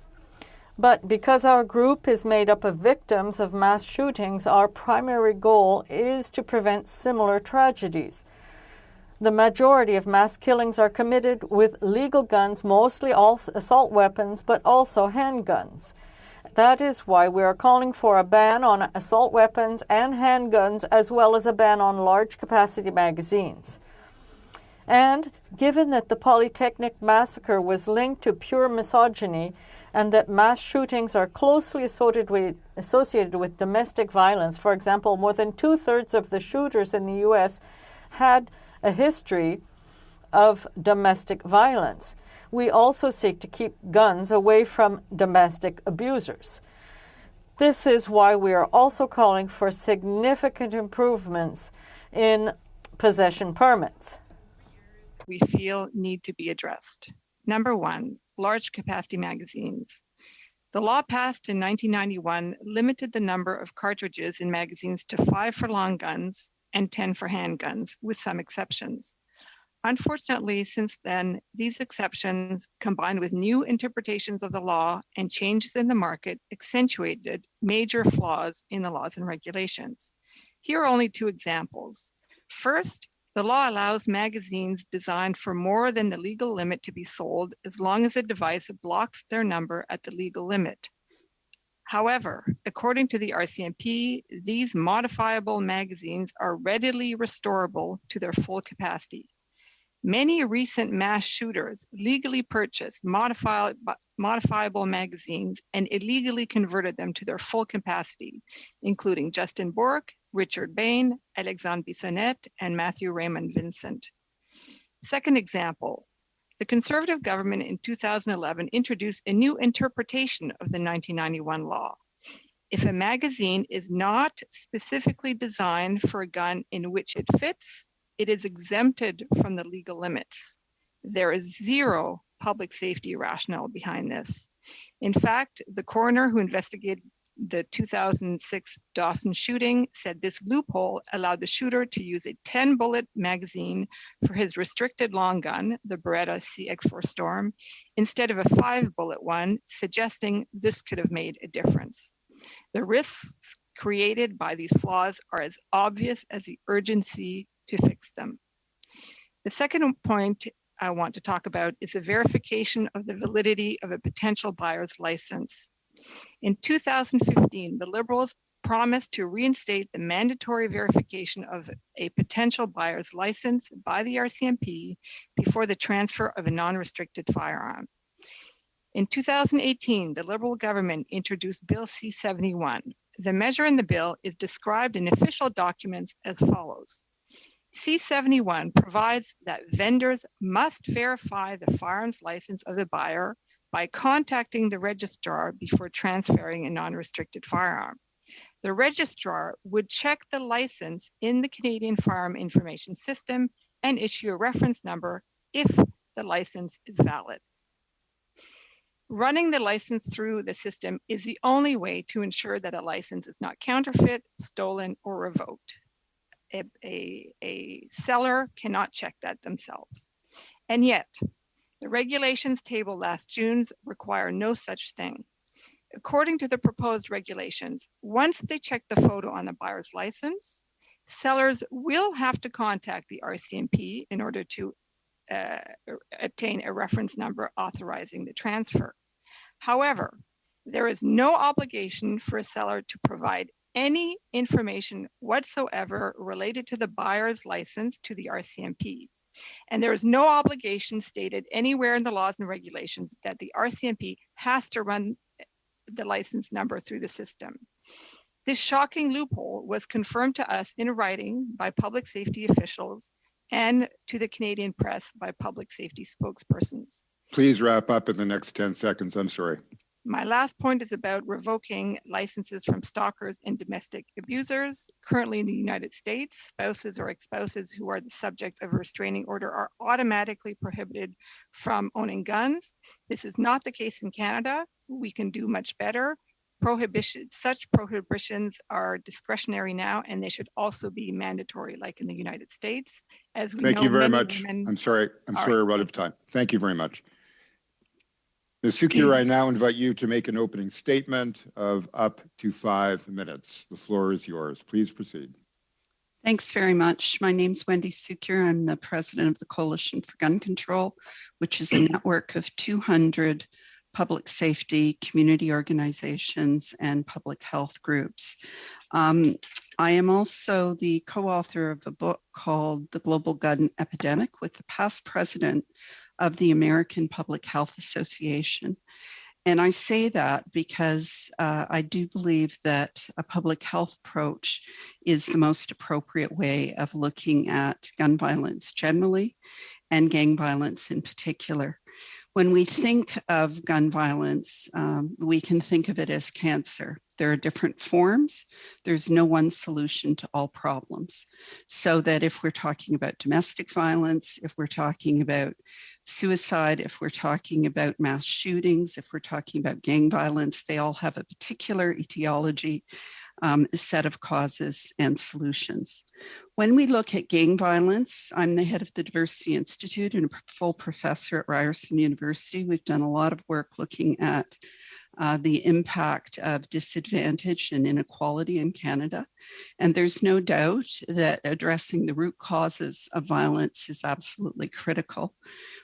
But because our group is made up of victims of mass shootings, our primary goal is to prevent similar tragedies. The majority of mass killings are committed with legal guns, mostly all assault weapons, but also handguns. That is why we are calling for a ban on assault weapons and handguns, as well as a ban on large capacity magazines. And given that the Polytechnic massacre was linked to pure misogyny, and that mass shootings are closely associated with domestic violence, for example, more than 2/3 of the shooters in the U.S. had a history of domestic violence. We also seek to keep guns away from domestic abusers. This is why we are also calling for significant improvements in possession permits. We feel need to be addressed. Number one, large capacity magazines. The law passed in 1991 limited the number of cartridges in magazines to 5 for long guns and 10 for handguns, with some exceptions. Unfortunately, since then, these exceptions, combined with new interpretations of the law and changes in the market, accentuated major flaws in the laws and regulations. Here are only 2 examples. First, the law allows magazines designed for more than the legal limit to be sold as long as the device blocks their number at the legal limit. However, according to the RCMP, these modifiable magazines are readily restorable to their full capacity. Many recent mass shooters legally purchased modifiable magazines and illegally converted them to their full capacity, including Justin Bourque, Richard Bain, Alexandre Bissonnette, and Matthew Raymond Vincent. Second example, the Conservative government in 2011 introduced a new interpretation of the 1991 law. If a magazine is not specifically designed for a gun in which it fits, it is exempted from the legal limits. There is zero public safety rationale behind this. In fact, the coroner who investigated the 2006 Dawson shooting said this loophole allowed the shooter to use a 10-bullet magazine for his restricted long gun, the Beretta CX4 Storm, instead of a 5-bullet one, suggesting this could have made a difference. The risks created by these flaws are as obvious as the urgency to fix them. The second point I want to talk about is the verification of the validity of a potential buyer's license. In 2015, the Liberals promised to reinstate the mandatory verification of a potential buyer's license by the RCMP before the transfer of a non-restricted firearm. In 2018, the Liberal government introduced Bill C-71. The measure in the bill is described in official documents as follows. C-71 provides that vendors must verify the firearms license of the buyer by contacting the registrar before transferring a non-restricted firearm. The registrar would check the license in the Canadian Firearm Information System and issue a reference number if the license is valid. Running the license through the system is the only way to ensure that a license is not counterfeit, stolen, or revoked. A seller cannot check that themselves. And yet, The regulations tabled last June require no such thing. According to the proposed regulations, once they check the photo on the buyer's license, sellers will have to contact the RCMP in order to obtain a reference number authorizing the transfer. However, there is no obligation for a seller to provide any information whatsoever related to the buyer's license to the RCMP. And there is no obligation stated anywhere in the laws and regulations that the RCMP has to run the license number through the system. This shocking loophole was confirmed to us in writing by public safety officials and to the Canadian press by public safety spokespersons. Please wrap up in the next 10 seconds. I'm sorry. My last point is about revoking licenses from stalkers and domestic abusers. Currently in the United States, spouses or ex-spouses who are the subject of a restraining order are automatically prohibited from owning guns. This is not the case in Canada. We can do much better. Such prohibitions are discretionary now, and they should also be mandatory, like in the United States. As we know, thank you very much. I'm sorry, we're out of time. Thank you very much. Ms. SECU, I now invite you to make an opening statement of up to 5 minutes. The floor is yours. Please proceed. Thanks very much. My name's Wendy SECU. I'm the president of the Coalition for Gun Control, which is a network of 200 public safety, community organizations, and public health groups. I am also the co-author of a book called The Global Gun Epidemic with the past president of the American Public Health Association. And I say that because I do believe that a public health approach is the most appropriate way of looking at gun violence generally and gang violence in particular. When we think of gun violence, we can think of it as cancer. There are different forms. There's no one solution to all problems. So that if we're talking about domestic violence, if we're talking about suicide, if we're talking about mass shootings, if we're talking about gang violence, they all have a particular etiology, set of causes and solutions. When we look at gang violence, I'm the head of the Diversity Institute and a full professor at Ryerson University. We've done a lot of work looking at the impact of disadvantage and inequality in Canada. And there's no doubt that addressing the root causes of violence is absolutely critical.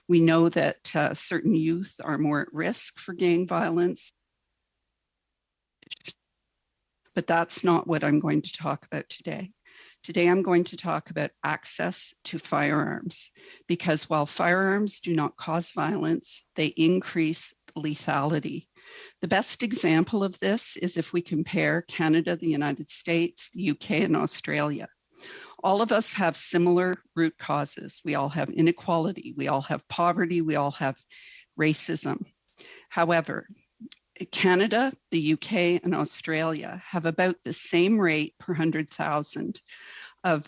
We know that certain youth are more at risk for gang violence. But that's not what I'm going to talk about today. Today, I'm going to talk about access to firearms, because while firearms do not cause violence, they increase lethality. The best example of this is if we compare Canada, the United States, the UK, and Australia. All of us have similar root causes. We all have inequality. We all have poverty. We all have racism. However, Canada, the UK, and Australia have about the same rate per 100,000 of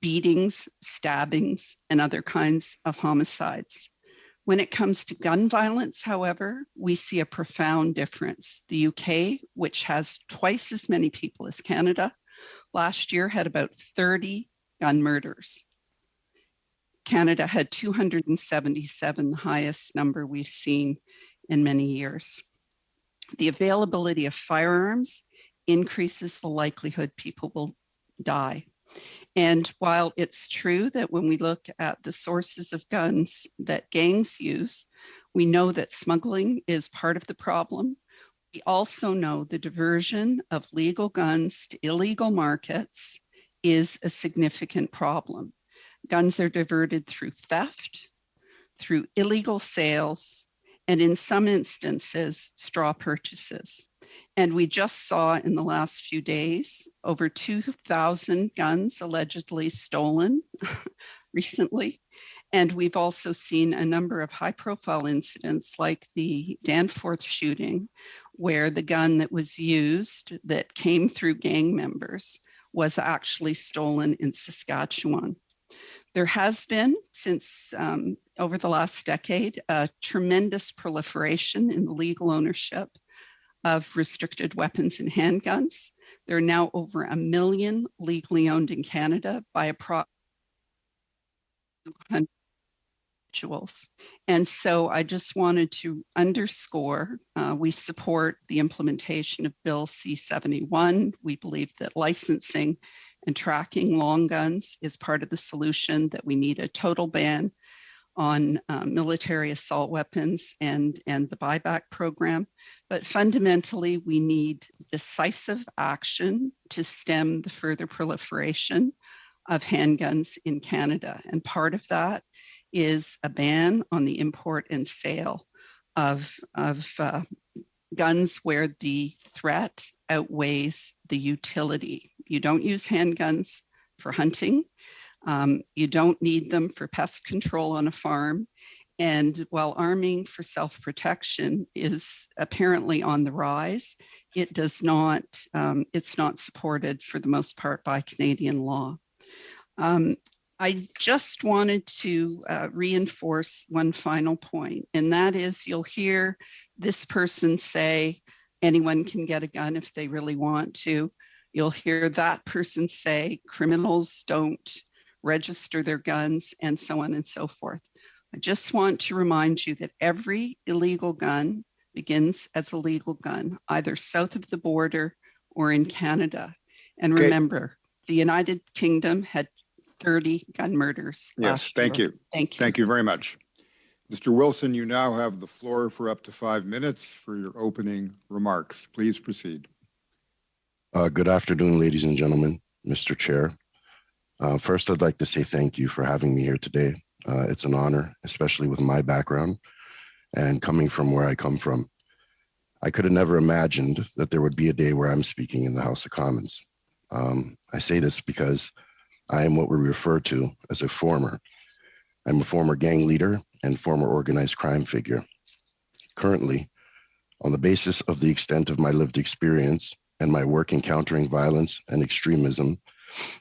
beatings, stabbings, and other kinds of homicides. When it comes to gun violence, however, we see a profound difference. The UK, which has twice as many people as Canada, last year had about 30 gun murders. Canada had 277, the highest number we've seen in many years. The availability of firearms increases the likelihood people will die. And while it's true that when we look at the sources of guns that gangs use, we know that smuggling is part of the problem. We also know the diversion of legal guns to illegal markets is a significant problem. Guns are diverted through theft, through illegal sales, and in some instances, straw purchases. And we just saw in the last few days over 2,000 guns allegedly stolen recently. And we've also seen a number of high-profile incidents like the Danforth shooting, where the gun that was used that came through gang members was actually stolen in Saskatchewan. There has been, since over the last decade, a tremendous proliferation in the legal ownership of restricted weapons and handguns. There are now over 1 million legally owned in Canada by approximately individuals. And so I just wanted to underscore, we support the implementation of Bill C-71. We believe that licensing and tracking long guns is part of the solution, that we need a total ban on military assault weapons and the buyback program. But fundamentally, we need decisive action to stem the further proliferation of handguns in Canada. And part of that is a ban on the import and sale of guns where the threat outweighs the utility. You don't use handguns for hunting. You don't need them for pest control on a farm. And while arming for self-protection is apparently on the rise, it does not, it's not supported for the most part by Canadian law. I just wanted to reinforce one final point, and that is you'll hear this person say anyone can get a gun if they really want to. You'll hear that person say criminals don't register their guns, and so on and so forth. I just want to remind you that every illegal gun begins as a legal gun, either south of the border or in Canada. And remember, the United Kingdom had 30 gun murders last year. Thank you. Thank you. Thank you very much. Mr. Wilson, you now have the floor for up to 5 minutes for your opening remarks. Please proceed. Good afternoon, ladies and gentlemen, Mr. Chair. First, I'd like to say thank you for having me here today. It's an honor, especially with my background and coming from where I come from. I could have never imagined that there would be a day where I'm speaking in the House of Commons. I say this because I am what we refer to as a former. I'm a former gang leader and former organized crime figure. Currently, on the basis of the extent of my lived experience and my work in countering violence and extremism,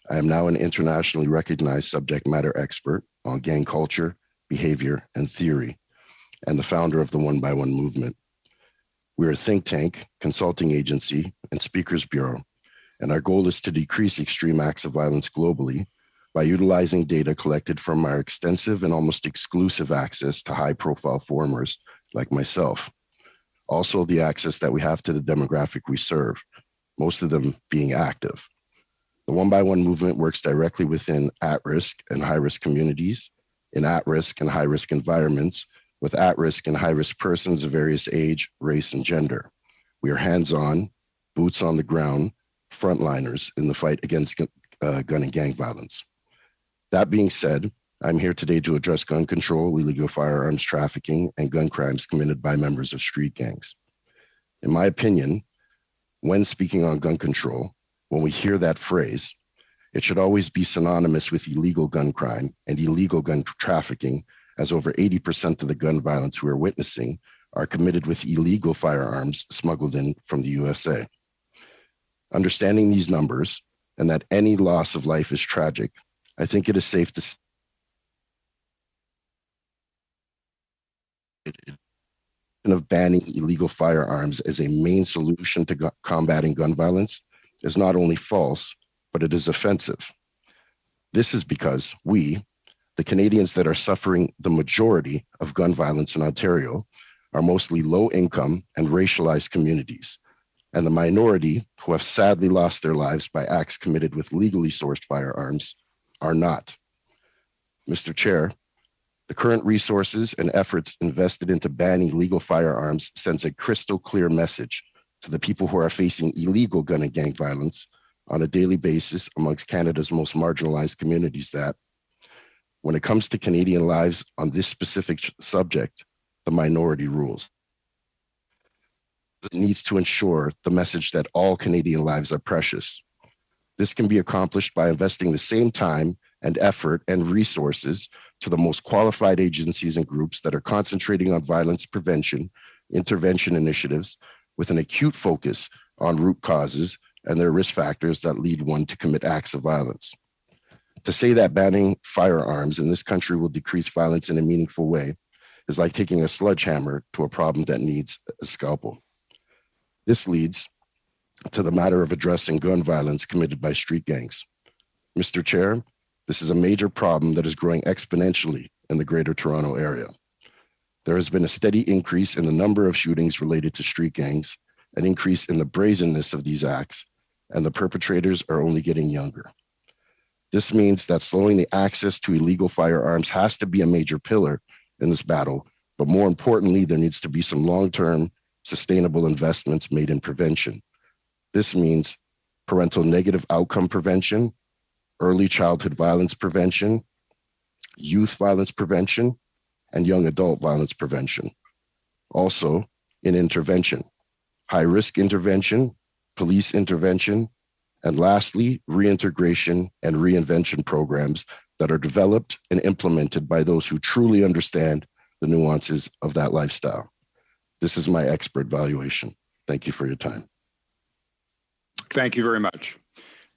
I am now an internationally recognized subject matter expert on gang culture, behavior, and theory, and the founder of the One by One movement. We're a think tank, consulting agency, and speakers bureau, and our goal is to decrease extreme acts of violence globally by utilizing data collected from our extensive and almost exclusive access to high-profile formers like myself. Also, the access that we have to the demographic we serve, most of them being active. The One by One movement works directly within at-risk and high-risk communities, in at-risk and high-risk environments, with at-risk and high-risk persons of various age, race, and gender. We are hands-on, boots on the ground, frontliners in the fight against gun and gang violence. That being said, I'm here today to address gun control, illegal firearms trafficking, and gun crimes committed by members of street gangs. In my opinion, when speaking on gun control, when we hear that phrase, it should always be synonymous with illegal gun crime and illegal gun trafficking, as over 80% of the gun violence we are witnessing are committed with illegal firearms smuggled in from the USA. Understanding these numbers and that any loss of life is tragic, I think it is safe to say of banning illegal firearms as a main solution to combating gun violence is not only false, but it is offensive. This is because we, the Canadians that are suffering the majority of gun violence in Ontario, are mostly low-income and racialized communities, and the minority who have sadly lost their lives by acts committed with legally sourced firearms are not. Mr. Chair, the current resources and efforts invested into banning legal firearms sends a crystal clear message to the people who are facing illegal gun and gang violence on a daily basis amongst Canada's most marginalized communities that, when it comes to Canadian lives on this specific subject, the minority rules. It needs to ensure the message that all Canadian lives are precious. This can be accomplished by investing the same time and effort and resources to the most qualified agencies and groups that are concentrating on violence prevention, intervention initiatives with an acute focus on root causes and their risk factors that lead one to commit acts of violence. To say that banning firearms in this country will decrease violence in a meaningful way is like taking a sledgehammer to a problem that needs a scalpel. This leads to the matter of addressing gun violence committed by street gangs. Mr. Chair, This is a major problem that is growing exponentially in the Greater Toronto area. There has been a steady increase in the number of shootings related to street gangs, an increase in the brazenness of these acts, and the perpetrators are only getting younger. This means that slowing the access to illegal firearms has to be a major pillar in this battle, but more importantly, there needs to be some long-term, sustainable investments made in prevention. This means parental negative outcome prevention, early childhood violence prevention, youth violence prevention, and young adult violence prevention. Also, in intervention, high-risk intervention, police intervention, and lastly, reintegration and reinvention programs that are developed and implemented by those who truly understand the nuances of that lifestyle. This is my expert valuation. Thank you for your time. Thank you very much.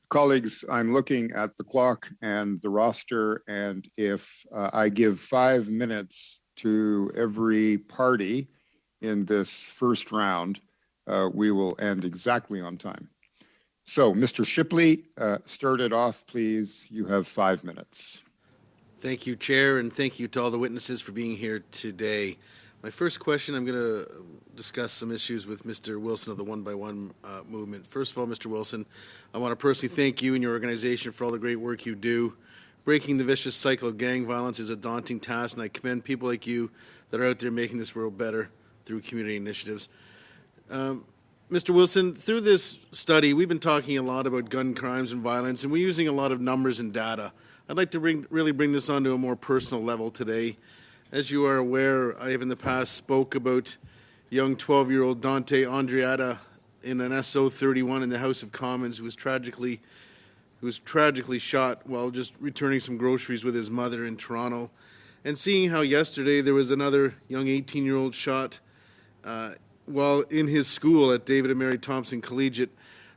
Colleagues, I'm looking at the clock and the roster, and if I give 5 minutes to every party in this first round, we will end exactly on time. So, Mr. Shipley, start it off, please. You have 5 minutes. Thank you, Chair, and thank you to all the witnesses for being here today. My first question, I'm going to discuss some issues with Mr. Wilson of the One by One movement. First of all, Mr. Wilson, I want to personally thank you and your organization for all the great work you do. Breaking the vicious cycle of gang violence is a daunting task, and I commend people like you that are out there making this world better through community initiatives. Mr. Wilson, through this study, we've been talking a lot about gun crimes and violence, and we're using a lot of numbers and data. I'd like to really bring this onto a more personal level today. As you are aware, I have in the past spoke about young 12-year-old Dante Andreatta in an SO31 in the House of Commons who was tragically shot while just returning some groceries with his mother in Toronto. And seeing how yesterday there was another young 18-year-old shot while in his school at David and Mary Thompson Collegiate,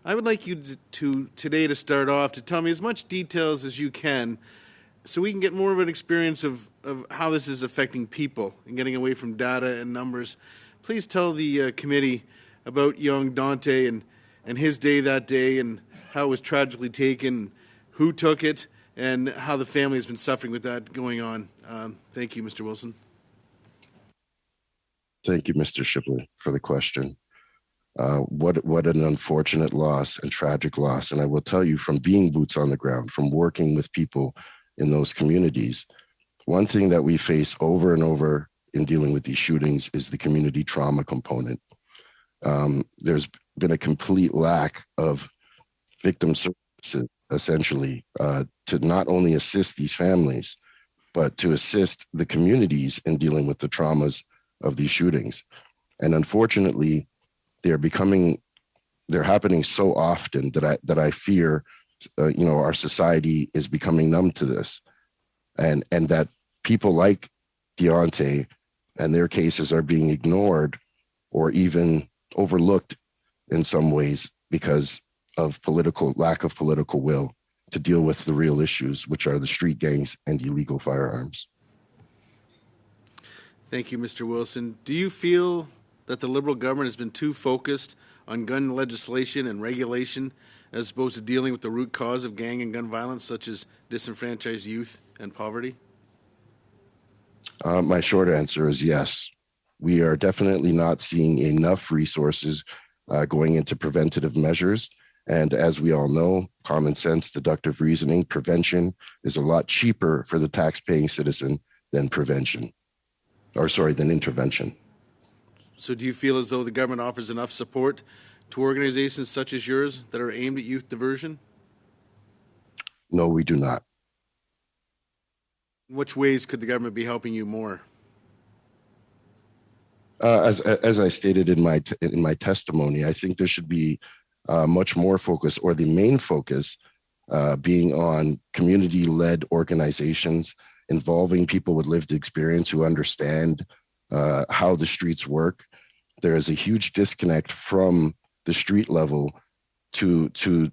I would like you today to start off to tell me as much details as you can so we can get more of an experience of how this is affecting people and getting away from data and numbers. Please tell the committee about young Dante and his day that day and how it was tragically taken, who took it, and how the family has been suffering with that going on. Thank you, Mr. Wilson. Thank you, Mr. Shipley, for the question. What an unfortunate loss and tragic loss. And I will tell you, from being boots on the ground, from working with people in those communities, one thing that we face over and over in dealing with these shootings is the community trauma component. There's been a complete lack of victim services, essentially, to not only assist these families, but to assist the communities in dealing with the traumas of these shootings. And unfortunately, they're happening so often that I fear, our society is becoming numb to this, and that people like Deontay and their cases are being ignored or even overlooked in some ways because of lack of political will to deal with the real issues, which are the street gangs and illegal firearms. Thank you, Mr. Wilson. Do you feel that the Liberal government has been too focused on gun legislation and regulation as opposed to dealing with the root cause of gang and gun violence, such as disenfranchised youth and poverty? My short answer is yes. We are definitely not seeing enough resources going into preventative measures. And as we all know, common sense, deductive reasoning, prevention is a lot cheaper for the tax-paying citizen than intervention. So do you feel as though the government offers enough support to organizations such as yours that are aimed at youth diversion? No, we do not. In which ways could the government be helping you more? As I stated in my testimony, I think there should be much more focus, or the main focus being on community-led organizations involving people with lived experience who understand how the streets work. There is a huge disconnect from the street level to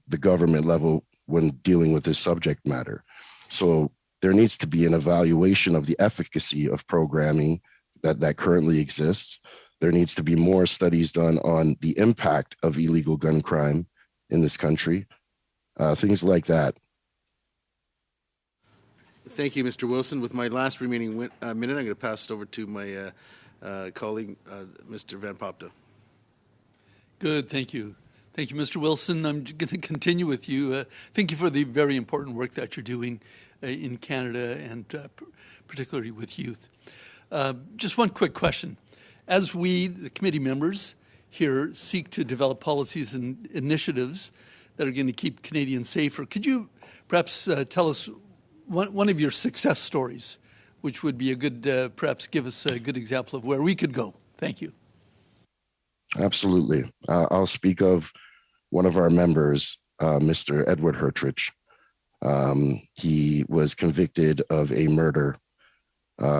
the government level when dealing with this subject matter. So there needs to be an evaluation of the efficacy of programming that currently exists. There needs to be more studies done on the impact of illegal gun crime in this country, things like that. Thank you, Mr. Wilson. With my last remaining minute, I'm going to pass it over to my colleague, Mr. Van Popta. Good, thank you. Thank you, Mr. Wilson. I'm going to continue with you. Thank you for the very important work that you're doing in Canada and particularly with youth. Just one quick question. As we, the committee members here, seek to develop policies and initiatives that are going to keep Canadians safer, could you perhaps tell us one of your success stories, which would be a good, perhaps give us a good example of where we could go? Thank you. Absolutely. I'll speak of one of our members, Mr. Edward Hertrich. He was convicted of a murder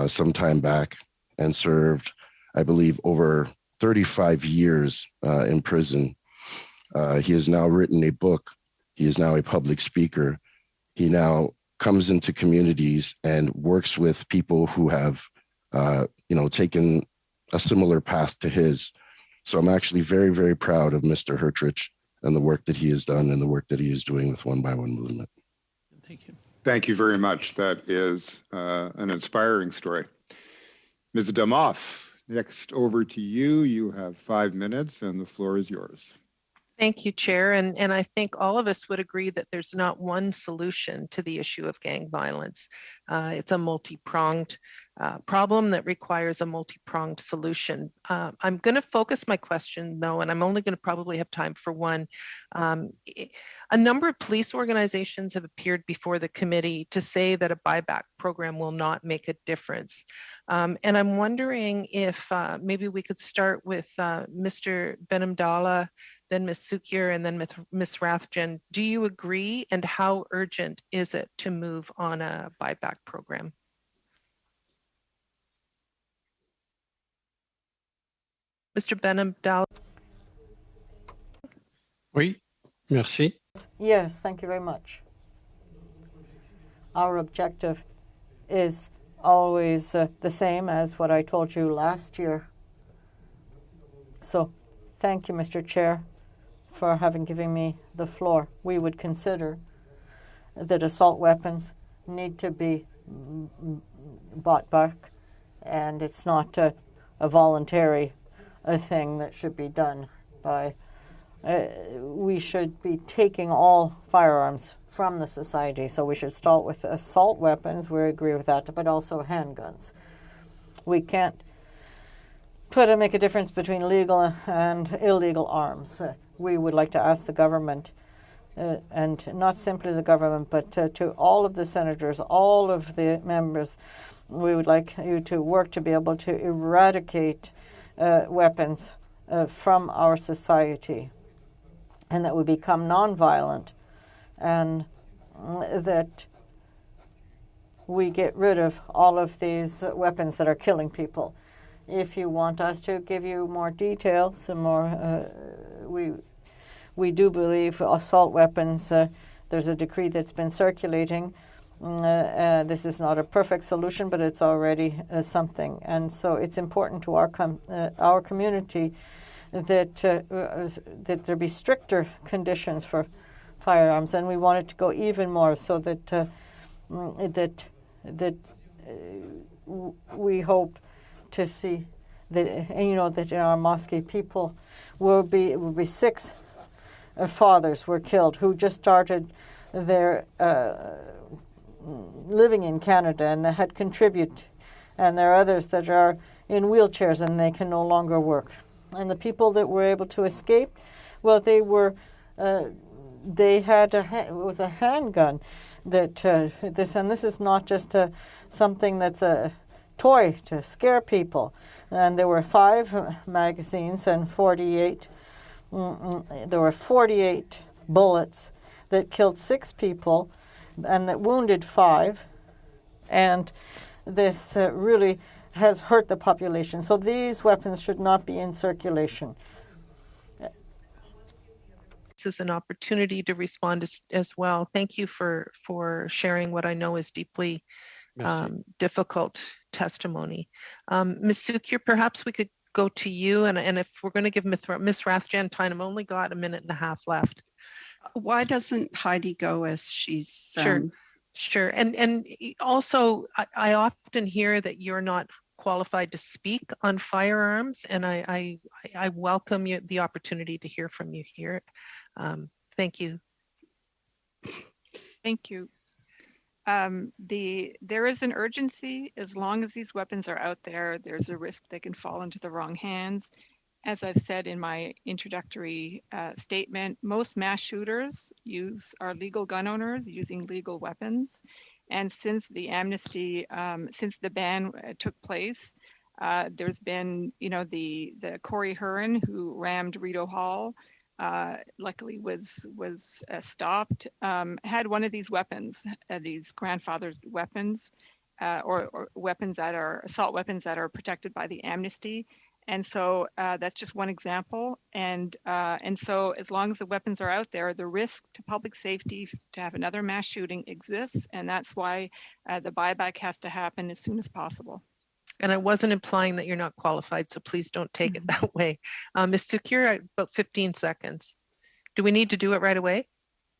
some time back and served, I believe, over 35 years in prison. He has now written a book. He is now a public speaker. He now comes into communities and works with people who have, taken a similar path to his. So I'm actually very, very proud of Mr. Hertrich and the work that he has done and the work that he is doing with One by One movement. Thank you. Thank you very much. That is an inspiring story. Ms. Damoff, next over to you. You have 5 minutes and the floor is yours. Thank you, Chair. And I think all of us would agree that there's not one solution to the issue of gang violence. It's a multi-pronged problem that requires a multi-pronged solution. I'm going to focus my question, though, and I'm only going to probably have time for one. A number of police organizations have appeared before the committee to say that a buyback program will not make a difference. And I'm wondering if maybe we could start with Mr. Benamdala, then Ms. Sukyar, and then Ms. Rathjen. Do you agree, and how urgent is it to move on a buyback program? Mr. Benamdala. Oui, merci. Yes, thank you very much. Our objective is always the same as what I told you last year. So thank you, Mr. Chair, for having given me the floor. We would consider that assault weapons need to be bought back, and it's not a voluntary thing that should be done by. We should be taking all firearms from the society, so we should start with assault weapons. We agree with that, but also handguns. We can't make a difference between legal and illegal arms. We would like to ask the government, and not simply the government, but to all of the senators, all of the members, we would like you to work to be able to eradicate weapons from our society, and that we become nonviolent, and that we get rid of all of these weapons that are killing people. If you want us to give you more details, some more, we do believe assault weapons. There's a decree that's been circulating. This is not a perfect solution, but it's already something, and so it's important to our community that that there be stricter conditions for firearms, and we want it to go even more, so that we hope to see that that in our mosque people will be 6 fathers were killed who just started their living in Canada, and they had contributed, and there are others that are in wheelchairs and they can no longer work. And the people that were able to escape, well, they had it was a handgun that this is not just something that's a toy to scare people. And there were 5 magazines and 48. There were 48 bullets that killed 6 people and that wounded 5. And this really has hurt the population. So these weapons should not be in circulation. This is an opportunity to respond as well. Thank you for sharing what I know is deeply difficult testimony. Ms. Sukyar, perhaps we could go to you, and if we're going to give Ms. Rathjen time, I've only got a minute and a half left. Why doesn't Heidi go, as she's Sure. Sure. And also, I often hear that you're not qualified to speak on firearms, and I welcome you the opportunity to hear from you here. Thank you. Thank you. There is an urgency. As long as these weapons are out there, there's a risk they can fall into the wrong hands. As I've said in my introductory statement, most mass shooters are legal gun owners using legal weapons. And since the amnesty, since the ban took place, there's been, the Corey Hearn who rammed Rito Hall, luckily was stopped, had one of these weapons, these grandfathered weapons, or weapons that are assault weapons that are protected by the amnesty. And so that's just one example. And so as long as the weapons are out there, the risk to public safety to have another mass shooting exists. And that's why the buyback has to happen as soon as possible. And I wasn't implying that you're not qualified, so please don't take it that way. Ms. SECU, about 15 seconds. Do we need to do it right away?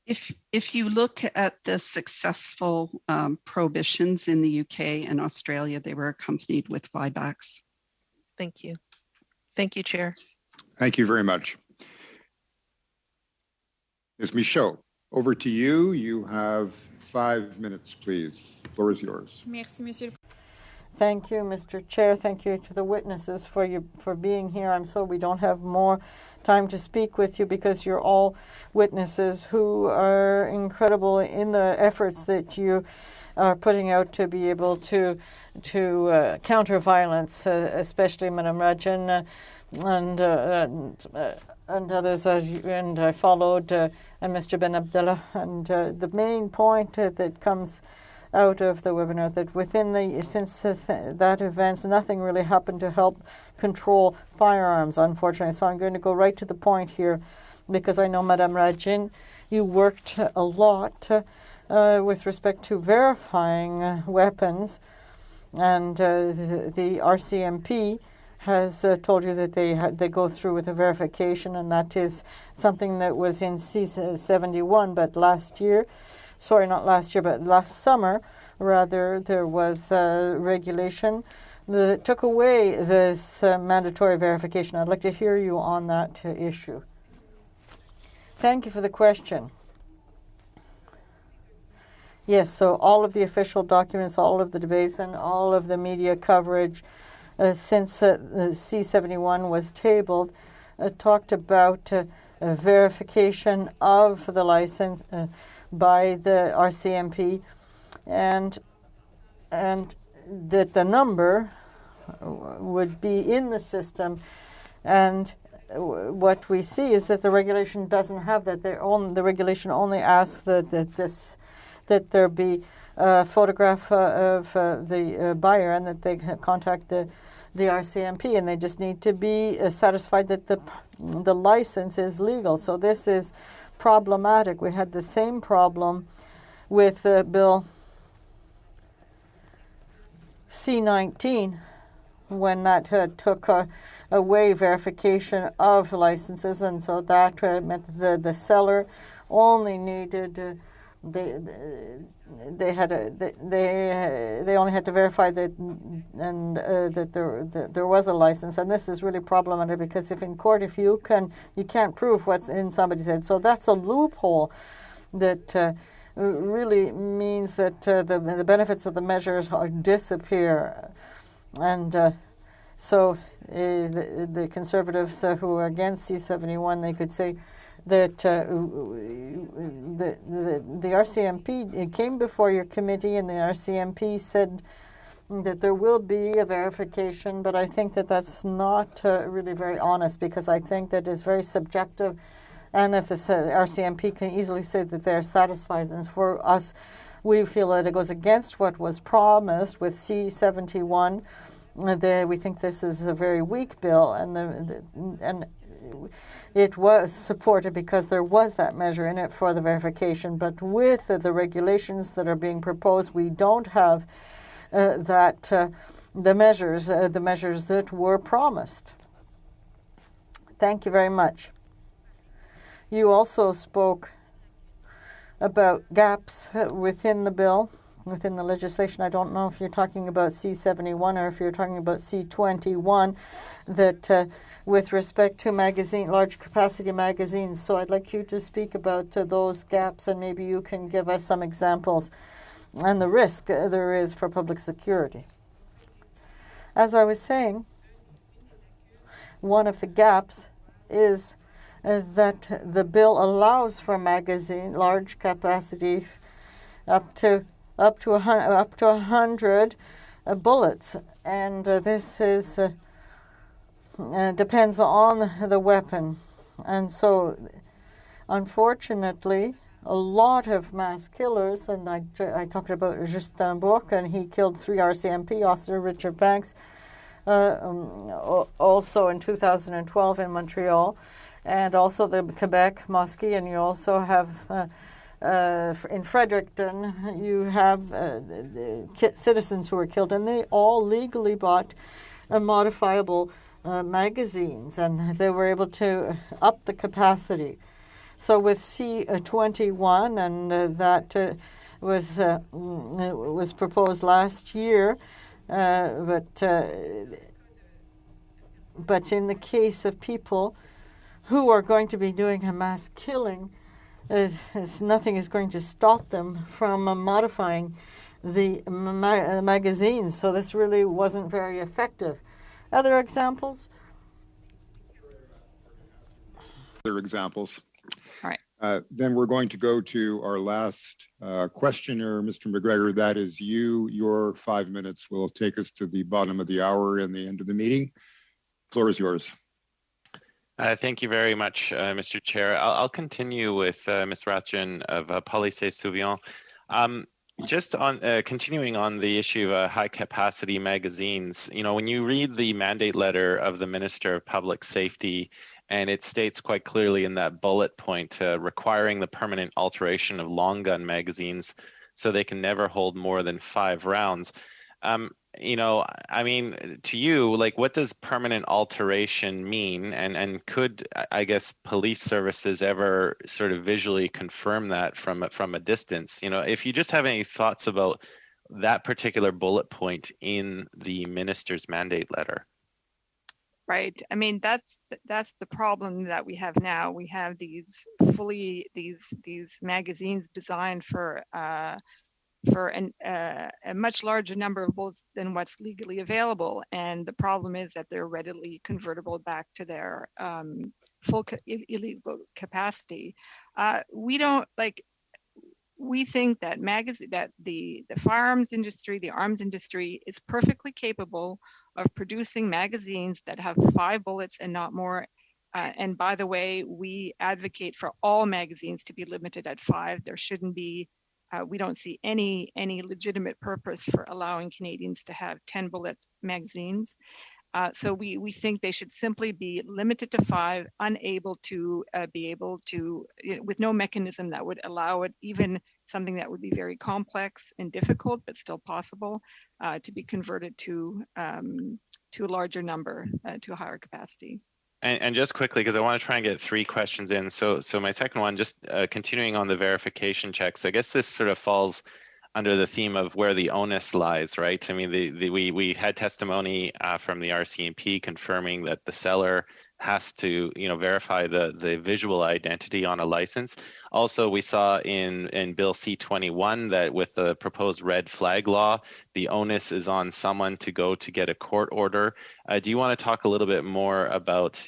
If you look at the successful prohibitions in the UK and Australia, they were accompanied with buybacks. Thank you. Thank you, Chair. Thank you very much. Ms. Michaud, over to you. You have 5 minutes, please. The floor is yours. Merci, Monsieur. Thank you, Mr. Chair. Thank you to the witnesses for being here. I'm sorry we don't have more time to speak with you because you're all witnesses who are incredible in the efforts that you are putting out to be able to counter violence, especially Madam Rajan and others, and I followed, and Mr. Ben Abdallah. And the main point that comes out of the webinar that since that event, nothing really happened to help control firearms, unfortunately. So I'm going to go right to the point here, because I know, Madame Rajin, you worked a lot with respect to verifying weapons, and the RCMP has told you that they go through with a verification, and that is something that was in C71, but last summer, rather, there was a regulation that took away this mandatory verification. I'd like to hear you on that issue. Thank you for the question. Yes, so all of the official documents, all of the debates, and all of the media coverage since C71 was tabled talked about verification of the license by the RCMP, and that the number would be in the system. And what we see is that the regulation doesn't have that. The regulation only asks that there be a photograph of the buyer, and that they contact the RCMP, and they just need to be satisfied that the license is legal. So this is problematic. We had the same problem with Bill C-19 when that took away verification of licenses, and so that meant that the seller only needed they only had to verify that that there was a license. And this is really problematic, because if in court, you can't prove what's in somebody's head. So that's a loophole that really means that the benefits of the measures disappear. And so the Conservatives who are against C-71, they could say that the RCMP came before your committee, and the RCMP said that there will be a verification, but I think that that's not really very honest, because I think that is very subjective, and if the RCMP can easily say that they're satisfied, and for us, we feel that it goes against what was promised with C-71. We think this is a very weak bill, and it was supported because there was that measure in it for the verification. But with the regulations that are being proposed, we don't have the measures that were promised. Thank you very much. You also spoke about gaps within the bill, within the legislation. I don't know if you're talking about C71 or if you're talking about C21, that with respect to large capacity magazines. So I'd like you to speak about those gaps, and maybe you can give us some examples and the risk there is for public security. As I was saying, one of the gaps is that the bill allows for large capacity up to 100 bullets, and this is depends on the weapon. And so, unfortunately, a lot of mass killers, and I talked about Justin Bourque, and he killed 3 RCMP officers, Richard Banks, also in 2012 in Montreal, and also the Quebec Mosque, and you also have in Fredericton, you have citizens who were killed, and they all legally bought modifiable magazines, and they were able to up the capacity. So with C21, and that was proposed last year, but in the case of people who are going to be doing a mass killing, nothing is going to stop them from modifying the magazines. So this really wasn't very effective. Other examples? Other examples. All right. Then we're going to go to our last questioner, Mr. McGregor. That is you. Your 5 minutes will take us to the bottom of the hour and the end of the meeting. Floor is yours. Thank you very much, Mr. Chair. I'll continue with Ms. Rathjen of Police Souvillon. Just on continuing on the issue of high capacity magazines, when you read the mandate letter of the Minister of Public Safety, and it states quite clearly in that bullet point requiring the permanent alteration of long gun magazines so they can never hold more than 5 rounds. I mean, to you, like, what does permanent alteration mean? And could, I guess, police services ever sort of visually confirm that from a distance? If you just have any thoughts about that particular bullet point in the minister's mandate letter. Right. I mean, that's the problem that we have now. We have these magazines designed for a much larger number of bullets than what's legally available, and the problem is that they're readily convertible back to their full illegal capacity. We think that the firearms industry, the arms industry, is perfectly capable of producing magazines that have 5 bullets and not more. And by the way, we advocate for all magazines to be limited at 5. There shouldn't be. We don't see any legitimate purpose for allowing Canadians to have 10 bullet magazines. So we think they should simply be limited to 5, unable to be able to, with no mechanism that would allow it, even something that would be very complex and difficult, but still possible, to be converted to a larger number, to a higher capacity. And just quickly, because I want to try and get 3 questions in. So my second one, just continuing on the verification checks, I guess this sort of falls under the theme of where the onus lies, right? I mean, we had testimony from the RCMP confirming that the seller has to, verify the visual identity on a license. Also, we saw in Bill C21 that with the proposed red flag law, the onus is on someone to go to get a court order. Do you want to talk a little bit more about,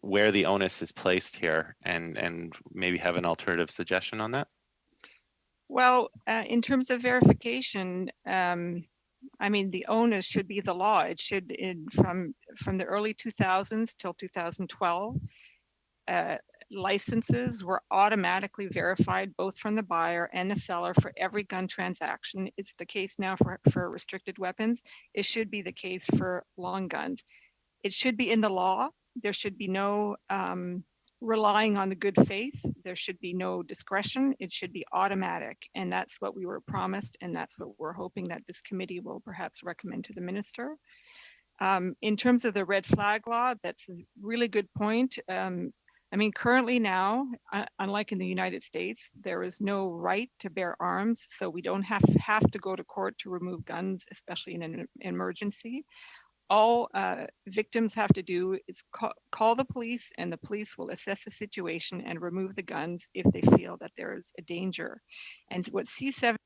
where the onus is placed here, and maybe have an alternative suggestion on that? Well, in terms of verification, I mean, the onus should be the law. It should, from the early 2000s till 2012, licenses were automatically verified both from the buyer and the seller for every gun transaction. It's the case now for restricted weapons. It should be the case for long guns. It should be in the law. There should be no relying on the good faith. There should be no discretion. It should be automatic. And that's what we were promised. And that's what we're hoping that this committee will perhaps recommend to the minister. In terms of the red flag law, that's a really good point. I mean, currently now, unlike in the United States, there is no right to bear arms, so we don't have to go to court to remove guns, especially in an emergency. All victims have to do is call the police, and the police will assess the situation and remove the guns if they feel that there is a danger. And what C21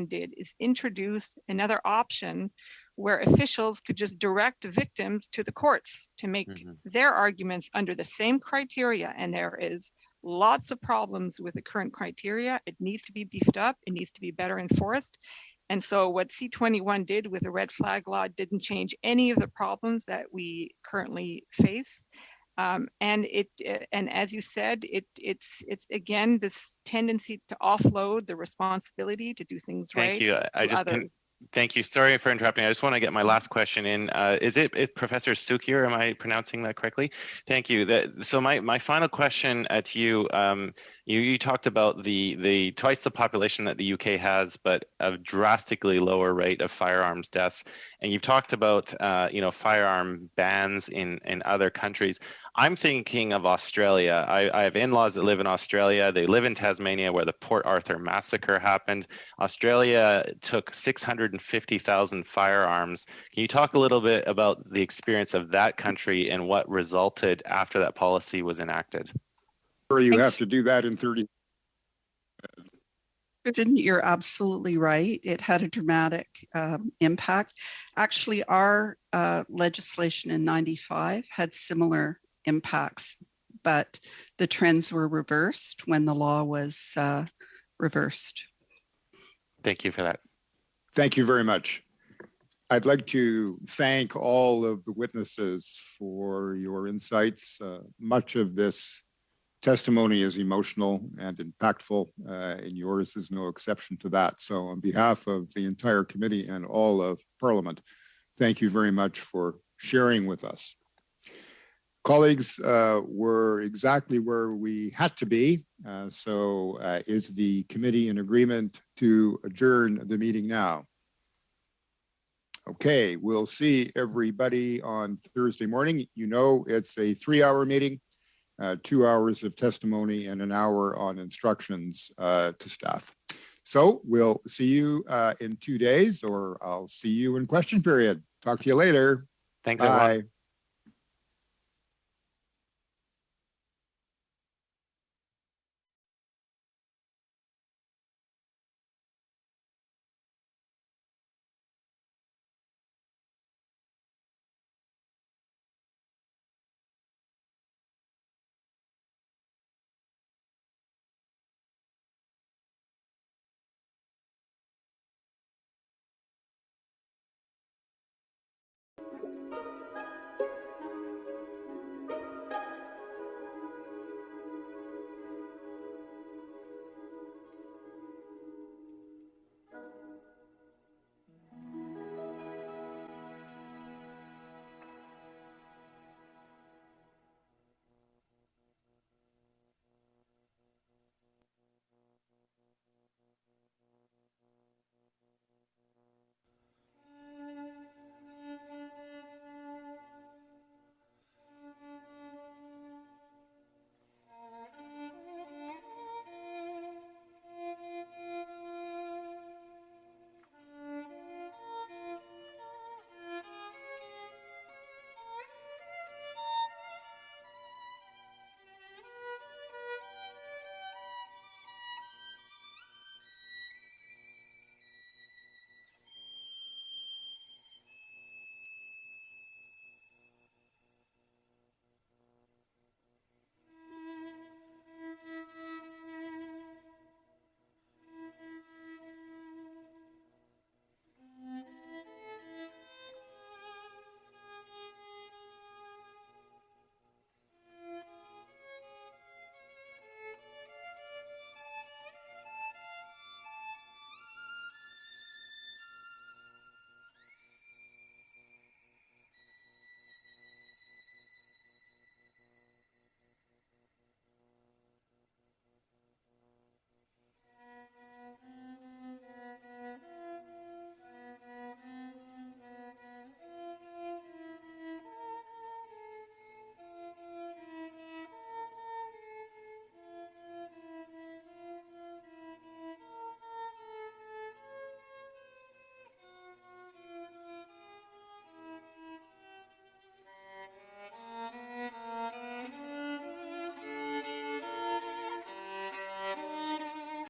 did is introduce another option where officials could just direct victims to the courts to make their arguments under the same criteria. And there is lots of problems with the current criteria. It needs to be beefed up. It needs to be better enforced. And so what C21 did with the red flag law didn't change any of the problems that we currently face. And as you said, it's again this tendency to offload the responsibility to do things right. Thank you. Thank you. Sorry for interrupting. I just want to get my last question in. Is it Professor SECU? Am I pronouncing that correctly? Thank you. So my final question to you. You talked about the twice the population that the UK has, but a drastically lower rate of firearms deaths. And you've talked about firearm bans in other countries. I'm thinking of Australia. I have in-laws that live in Australia. They live in Tasmania, where the Port Arthur massacre happened. Australia took 650,000 firearms. Can you talk a little bit about the experience of that country and what resulted after that policy was enacted? Or you have to do that in 30. You're absolutely right. It had a dramatic impact. Actually, our legislation in 95 had similar impacts, but the trends were reversed when the law was reversed. Thank you for that. Thank you very much. I'd like to thank all of the witnesses for your insights. Much of this testimony is emotional and impactful, and yours is no exception to that. So on behalf of the entire committee and all of Parliament, thank you very much for sharing with us. Colleagues, we're exactly where we had to be. So is the committee in agreement to adjourn the meeting now? Okay, we'll see everybody on Thursday morning. You know, it's a 3-hour meeting. 2 hours of testimony and an hour on instructions to staff. So we'll see you in 2 days, or I'll see you in question period. Talk to you later. Thanks, everyone. Bye.